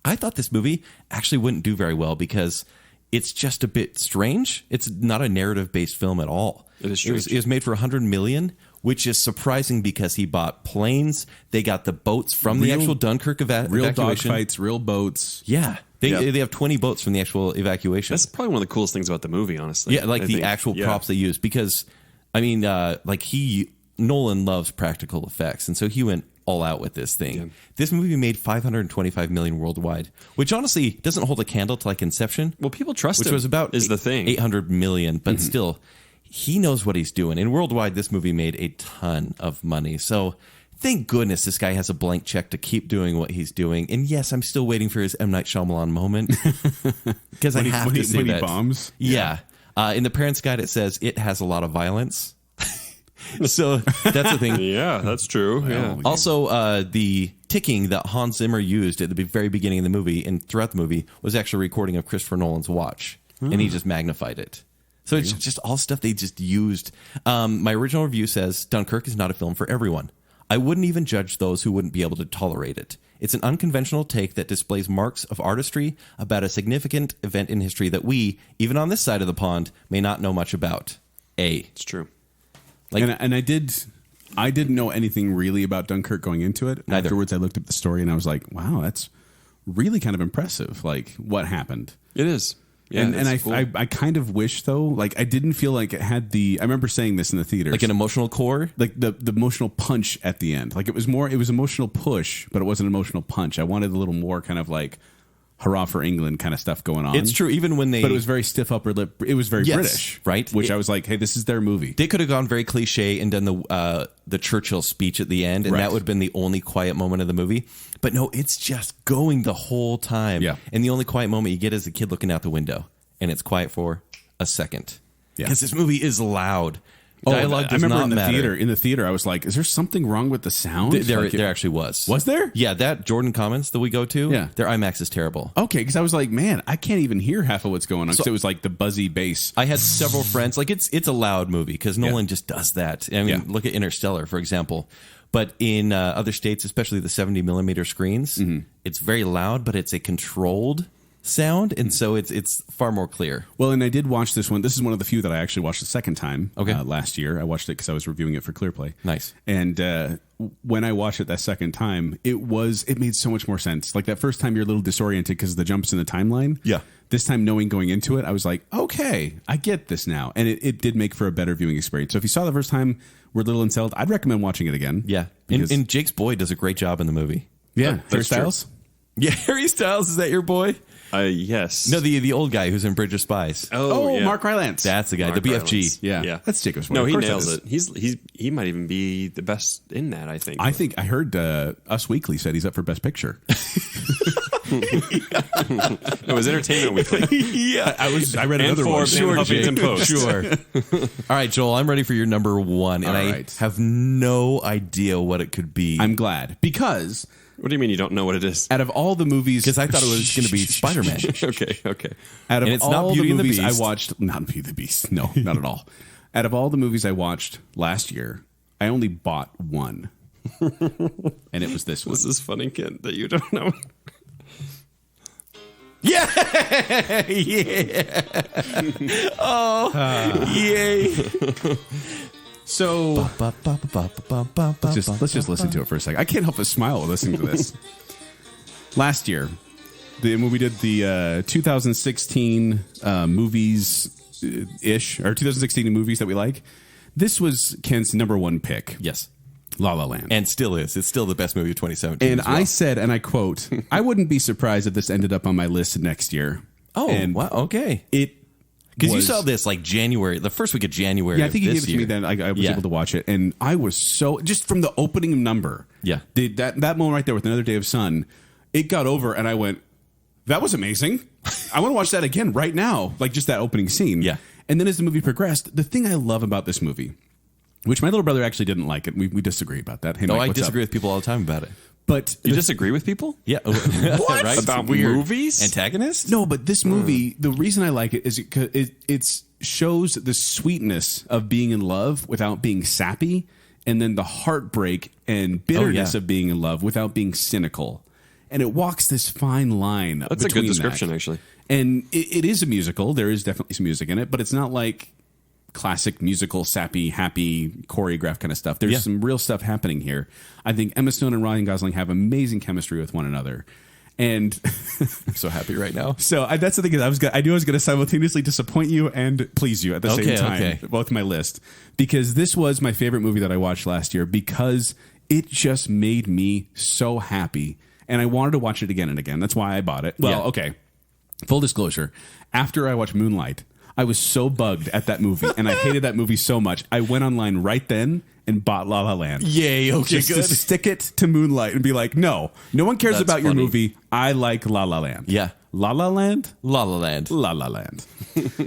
I thought this movie actually wouldn't do very well because it's just a bit strange. It's not a narrative-based film at all. It is strange. It was made for $100 million, which is surprising because he bought planes. They got the boats from the actual Dunkirk real evacuation. dogfights, real boats. Yeah. They have 20 boats from the actual evacuation. That's probably one of the coolest things about the movie, honestly. Yeah, like the actual props they use. Because, I mean, Nolan loves practical effects, and so he went all out with this thing. Yeah. This movie made $525 million worldwide, which honestly doesn't hold a candle to like Inception. Well, people trust which him, was about is the thing. $800 million, but still, he knows what he's doing. And worldwide, this movie made a ton of money. So thank goodness this guy has a blank check to keep doing what he's doing. And yes, I'm still waiting for his M. Night Shyamalan moment because I have to say when that. he bombs. Yeah. In the Parents Guide, it says it has a lot of violence. So that's the thing. Yeah, that's true. Yeah. Also, the ticking that Hans Zimmer used at the very beginning of the movie and throughout the movie was actually a recording of Christopher Nolan's watch, and he just magnified it. So it's just all stuff they just used. My original review says Dunkirk is not a film for everyone. I wouldn't even judge those who wouldn't be able to tolerate it. It's an unconventional take that displays marks of artistry about a significant event in history that we, even on this side of the pond, may not know much about. It's true. Like, And I didn't know anything really about Dunkirk going into it. Neither. Afterwards, I looked up the story and I was like, wow, that's really kind of impressive. Like what happened. It is. Yeah, and cool. I kind of wish though, like I didn't feel like it had I remember saying this in the theaters, like an emotional core. like the emotional punch at the end. Like it was emotional push, but it wasn't an emotional punch. I wanted a little more kind of like hurrah for England kind of stuff going on. It's true, even when they... But it was very stiff upper lip. It was very British. Right? Which I was like, hey, this is their movie. They could have gone very cliche and done the Churchill speech at the end, and that would have been the only quiet moment of the movie. But no, it's just going the whole time. Yeah. And the only quiet moment you get is a kid looking out the window, and it's quiet for a second. Yeah. Because this movie is loud. Dialogue does I remember not in the matter. theater, I was like, is there something wrong with the sound? There actually was. Was there? Yeah, that Jordan Commons that we go to, Yeah. their IMAX is terrible. Okay, because I was like, man, I can't even hear half of what's going on because it was like the buzzy bass. I had several friends. Like it's a loud movie because Nolan just does that. I mean, look at Interstellar, for example. But in other states, especially the 70 millimeter screens, it's very loud, but it's a controlled sound, and so it's far more clear. Well, and I did watch this one. This is one of the few that I actually watched the second time. Okay. Last year, I watched it because I was reviewing it for ClearPlay. Nice. And when I watched it that second time, it made so much more sense. Like that first time, you're a little disoriented because of the jumps in the timeline. Yeah. This time, knowing going into it, I was like, okay, I get this now, and it did make for a better viewing experience. So if you saw the first time, were a little unsettled, I'd recommend watching it again. Yeah, and Jake's boy does a great job in the movie. Yeah, Harry that's true. Styles. Yeah, Harry Styles, is that your boy? Yes. No, the old guy who's in Bridge of Spies. Oh, yeah. Mark Rylance. That's the guy, Mark the BFG. Rylance. Yeah, that's Jacob's boy. No, Of he course that nails is. it. He might even be the best in that. I think. I think I heard Us Weekly said he's up for Best Picture. It was Entertainment Weekly. Yeah, I read And another one. Forbes and Huffington Jake. Post. Sure. All right, Joel, I'm ready for your number one, and All I right. have no idea what it could be. I'm glad because What do you mean you don't know what it is? out of all the movies, Because I thought it was going to be Spider-Man. Okay. out of And it's all not Beauty the and the movies I Beast. watched, not Beauty and the Beast. No, not at all. Out of all the movies I watched last year, I only bought one, and it was this one. This is funny, Kent, that you don't know. Yeah! Yeah! Oh, yay! So let's just listen to it for a second. I can't help but smile while listening to this. Last year, when we did the 2016 movies ish, or 2016 movies that we like, this was Kent's number one pick. Yes. La La Land. And still is. It's still the best movie of 2017. And as well. I said, and I quote, I wouldn't be surprised if this ended up on my list next year. Oh, and wow. Okay. It Because you was- saw this like January, the first week of January. Yeah, I think he of gave this it to me year. then. I was Yeah. able to watch it, and I was so just from the opening number. Yeah. that moment right there with Another Day of Sun, it got over, and I went, "That was amazing. I want to watch that again right now." Like just that opening scene. Yeah. And then as the movie progressed, the thing I love about this movie, which my little brother actually didn't like it, we disagree about that. Hey, No, Mike, I what's disagree up? with people all the time about it. But You disagree with people? Yeah. What? Right? About It's weird. movies? Antagonists? No, but this movie, the reason I like it is it shows the sweetness of being in love without being sappy, and then the heartbreak and bitterness yeah. of being in love without being cynical. And it walks this fine line. That's a good between description, that. actually. And it is a musical. There is definitely some music in it, but it's not like classic musical, sappy, happy, choreographed kind of stuff. There's Yeah. some real stuff happening here. I think Emma Stone and Ryan Gosling have amazing chemistry with one another. And I'm so happy right now. so that's the thing is I knew I was going to simultaneously disappoint you and please you at the same time, Okay. both my list, because this was my favorite movie that I watched last year because it just made me so happy and I wanted to watch it again and again. That's why I bought it. Well, Yeah. okay. Full disclosure. After I watched Moonlight, I was so bugged at that movie and I hated that movie so much. I went online right then and bought La La Land. Yay. Okay, Just to stick it to Moonlight and be like, no one cares That's about your funny. movie. I like La La Land. Yeah. La La Land? La La Land. La La Land.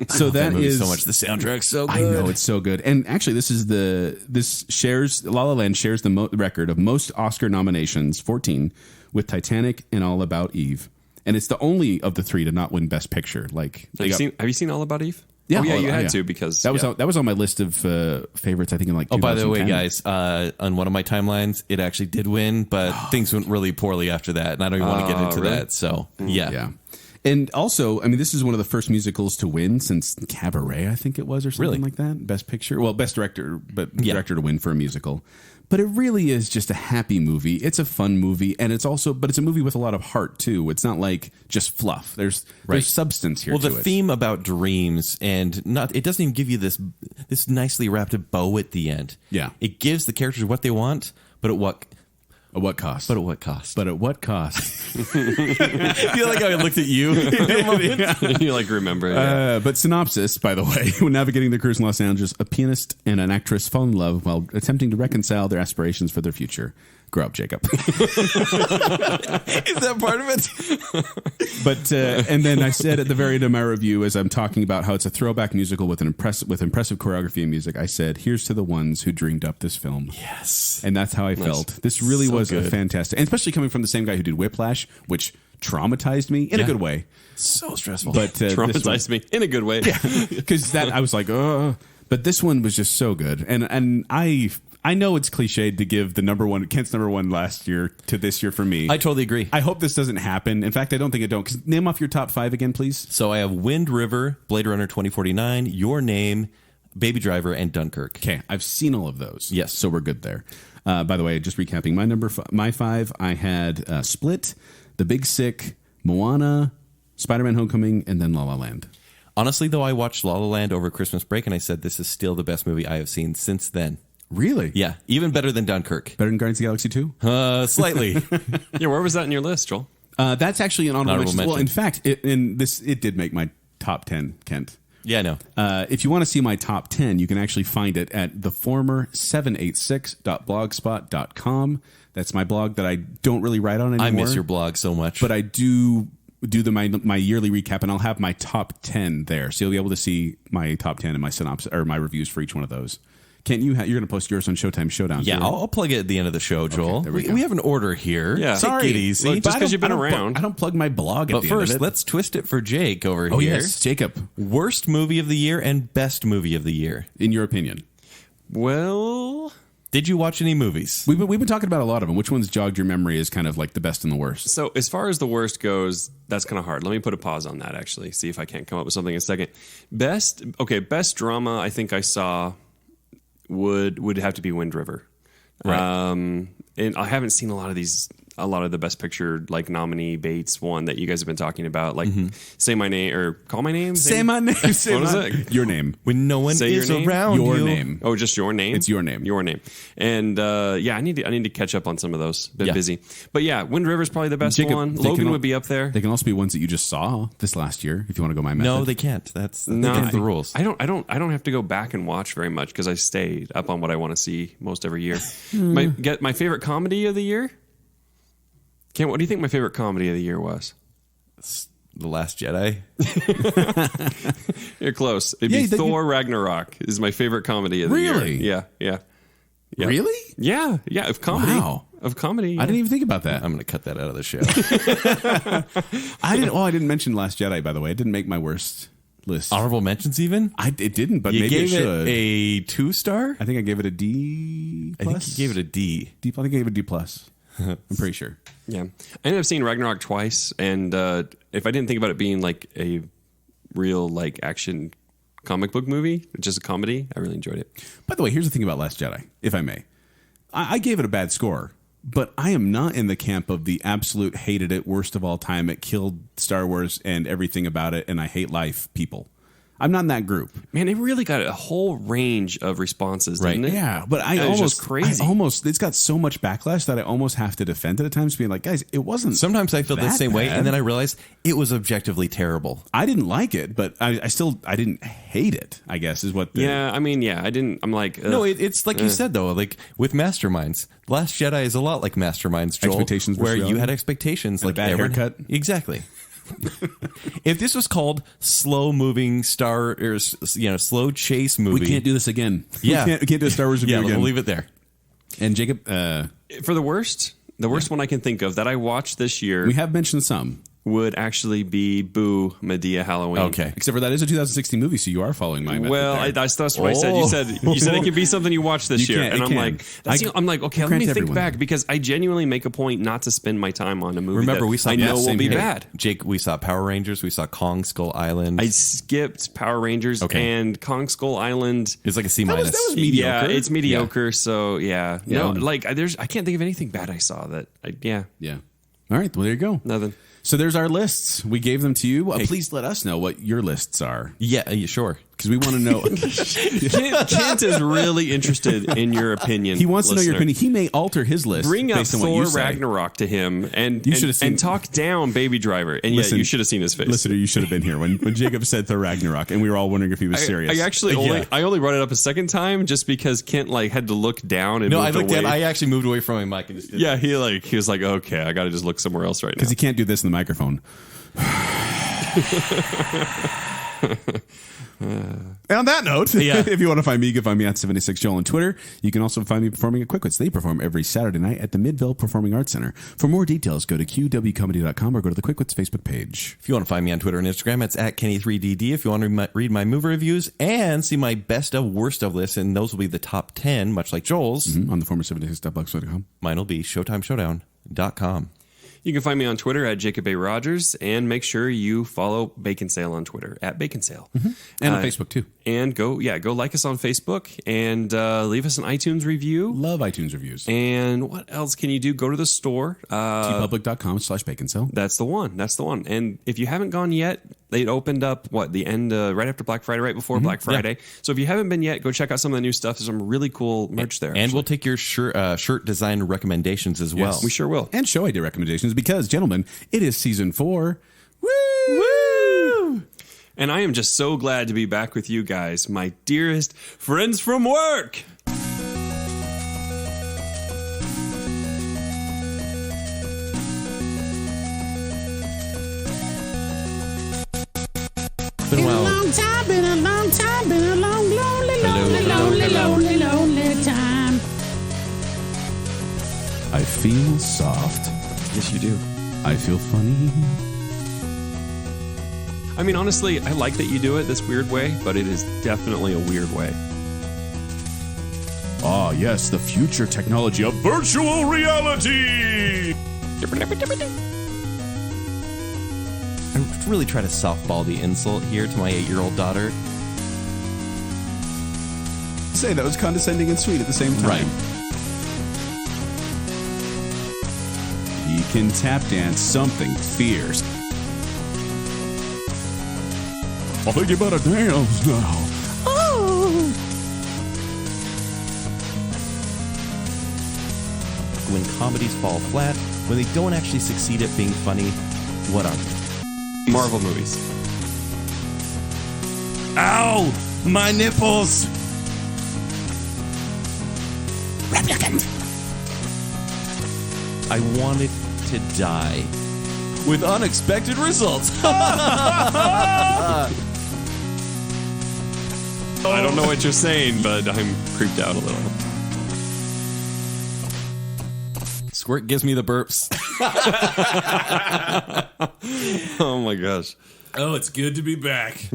So That movie is so much. The soundtrack's so good. I know it's so good. And actually, this shares La La Land shares the record of most Oscar nominations, 14, with Titanic and All About Eve. And it's the only of the three to not win Best Picture. Like Have you seen All About Eve? Yeah, Oh, yeah, well, you had yeah. to because that was on my list of favorites. I think in like. Oh, by the way, 2010. guys, on one of my timelines, it actually did win, but things went really poorly after that, and I don't even want to get into really? that. So, Yeah. And also, I mean, this is one of the first musicals to win since Cabaret, I think it was, or something Really? like that. Best Picture, well, Best Director, but Yeah. director to win for a musical. But it really is just a happy movie. It's a fun movie, and it's a movie with a lot of heart too. It's not like just fluff. There's substance here. Well, to the it. theme about dreams and it doesn't even give you this nicely wrapped bow at the end. Yeah. It gives the characters what they want, but at what cost? But at what cost? But at what cost? I feel like I looked at you. you like remember. Yeah. But synopsis, by the way, when navigating the cruise in Los Angeles, a pianist and an actress fall in love while attempting to reconcile their aspirations for their future. Grow up, Jacob. Is that part of it? But and then I said at the very end of my review, as I'm talking about how it's a throwback musical with impressive choreography and music, I said, "Here's to the ones who dreamed up this film." Yes. And that's how I felt. This really So was a good. fantastic, and especially coming from the same guy who did Whiplash, which traumatized me in a Yeah. good way. So stressful. But Traumatized me in a good way. because that I was like, but this one was just so good, and I know it's cliched to give Kent's number one last year to this year for me. I totally agree. I hope this doesn't happen. In fact, I don't think it don't. 'Cause name off your top 5 again, please. So I have Wind River, Blade Runner 2049, Your Name, Baby Driver, and Dunkirk. Okay, I've seen all of those. Yes. So we're good there. By the way, just recapping my 5, I had Split, The Big Sick, Moana, Spider-Man Homecoming, and then La La Land. Honestly, though, I watched La La Land over Christmas break, and I said this is still the best movie I have seen since then. Really? Yeah, even better than Dunkirk. Better than Guardians of the Galaxy 2? Slightly. Yeah, where was that in your list, Joel? That's actually an honorable Honorable mention. Well, mention. in fact, it did make my top 10, Kent. Yeah, I know. If you want to see my top 10, you can actually find it at theformer786.blogspot.com. That's my blog that I don't really write on anymore. I miss your blog so much. But I do my yearly recap, and I'll have my top 10 there. So you'll be able to see my top 10 and my synopsis or my reviews for each one of those. Kent, you're going to post yours on Showtime Showdown. Yeah, too, right? I'll plug it at the end of the show, Joel. Okay, there we go. We have an order here. Yeah. Take it easy. Look, just because you've been around. I don't plug my blog at But the end first, of it. let's twist it for Jake over here. Oh, yes, Jacob. Worst movie of the year and best movie of the year. In your opinion. Well, Did you watch any movies? We've been talking about a lot of them. Which ones jogged your memory as kind of like the best and the worst? so as far as the worst goes, that's kind of hard. Let me put a pause on that, actually, see if I can't come up with something in a second. Best drama I think I saw would have to be Wind River. Right. And I haven't seen a lot of the Best Picture like nominee Bates one that you guys have been talking about, like Say My Name or Call My Name. Say my name. Say What is my- it? Your name. When no one Say your is name? around Your you. name. Oh, just your name? It's your name. Your name. And yeah, I need to catch up on some of those. Been Yeah. busy. But yeah, Wind River's probably the best Jacob, one. they can Logan al- would be up there. They can also be ones that you just saw this last year, if you want to go my method. No, they can't. That's No, against the rules. I don't have to go back and watch very much because I stay up on what I want to see most every year. My favorite comedy of the year? Kent, what do you think my favorite comedy of the year was? The Last Jedi. You're close. It'd Yeah, be they- Thor Ragnarok is my favorite comedy of the year. Really? Yeah. Yeah. Really? Yeah. Of comedy. Wow. Of comedy. I didn't even think about that. I'm going to cut that out of the show. I didn't mention Last Jedi, by the way. It didn't make my worst list. Honorable mentions even? It didn't, but You maybe it gave should. it a 2-star? I think I gave it a D I plus. think you gave it a D. D. I think I gave it a D plus. I'm pretty sure. Yeah. I ended up seeing Ragnarok twice, and if I didn't think about it being like a real like action comic book movie, just a comedy, I really enjoyed it. By the way, here's the thing about Last Jedi, if I may. I gave it a bad score, but I am not in the camp of the absolute hated it, worst of all time, it killed Star Wars and everything about it, and I hate life people. I'm not in that group. Man, it really got a whole range of responses, didn't it? Yeah, but It was just crazy. It's got so much backlash that I almost have to defend it at times, being like, guys, it wasn't. Sometimes I feel the that same way, bad. and then I realize it was objectively terrible. I didn't like it, but I didn't hate it, I guess, is what the. Yeah, I mean, yeah, I didn't. I'm like, ugh. No, it's like you said, though, like with Masterminds. Last Jedi is a lot like Masterminds, Joel. Expectations versus where you reality? had expectations. And a Like bad everyone- haircut? Exactly. If this was called slow moving star or slow chase movie, We can't do this again. Yeah. we can't do a Star Wars review Yeah, again. we'll leave it there. And Jacob, for the worst one I can think of that I watched this year we have mentioned some. would actually be Boo Medea Halloween. Okay. Except for that is a 2016 movie, so you are following my method Well, there. that's what I said. You said it could be something you watch this You year, can, and it I'm can. like, I'm like, okay, let grant me think everyone back that. because I genuinely make a point not to spend my time on a movie. Remember, that we saw I know will same be here. bad. Jake, we saw Power Rangers. We saw Kong Skull Island. I skipped Power Rangers and Kong Skull Island. it's like a C-. that was mediocre. Yeah, it's mediocre. So yeah, no, Yeah. like I can't think of anything bad I saw that. Yeah. All right. Well, there you go. Nothing. So there's our lists. We gave them to you. Please let us know what your lists are, Yeah, sure. because we want to know. Kent is really interested in your opinion. He wants to know your listener. opinion. He may alter his list Bring up based on what Thor you say. Ragnarok to him and You should have seen- and talk down Baby Driver. And Listen, yeah, you should have seen his face. Listener, you should have been here when Jacob said Thor Ragnarok, and we were all wondering if he was serious. I actually only brought it up a second time just because Kent like had to look down and No, moved I looked away. at. I actually moved away from my mic and just did Yeah, he was like, okay, I got to just look somewhere else right now. because he can't do this in the microphone. And on that note, Yeah. if you want to find me, you can find me at 76Joel on Twitter. You can also find me performing at Quickwits. They perform every Saturday night at the Midville Performing Arts Center. For more details, go to qwcomedy.com or go to the Quickwits Facebook page. If you want to find me on Twitter and Instagram, it's at Kenny3DD. If you want to read my movie reviews and see my best of worst of lists, and those will be the top 10, much like Joel's, On the former 76.blogspot.com. mine will be ShowtimeShowdown.com. You can find me on Twitter at Jacob A. Rogers, and make sure you follow Baconsale on Twitter at Baconsale. And on Facebook, too. And go like us on Facebook and leave us an iTunes review. Love iTunes reviews. And what else can you do? Go to the store. tpublic.com/baconsale. That's the one. And if you haven't gone yet, they opened up the end right after Black Friday, right before Black Friday. So if you haven't been yet, go check out some of the new stuff. There's some really cool merch there. And we'll take your shirt design recommendations as well. we sure will. And show idea recommendations because, gentlemen, it is season 4. Woo! And I am just so glad to be back with you guys, my dearest friends from work. been a while. Long time, been a long time, been a long, lonely time. I feel soft. Yes, you do. I feel funny. I mean, honestly, I like that you do it this weird way, but it is definitely a weird way. Ah, yes, the future technology of virtual reality. I really try to softball the insult here to my 8-year-old daughter. Say that was condescending and sweet at the same time. Right. He can tap dance something fierce. I think you better dance now. When comedies fall flat, when they don't actually succeed at being funny, what are they? Marvel movies. Ow! My nipples! Replicant. I wanted to die. With unexpected results. I don't know what you're saying, but I'm creeped out a little. Squirt gives me the burps. Oh my gosh. Oh, it's good to be back.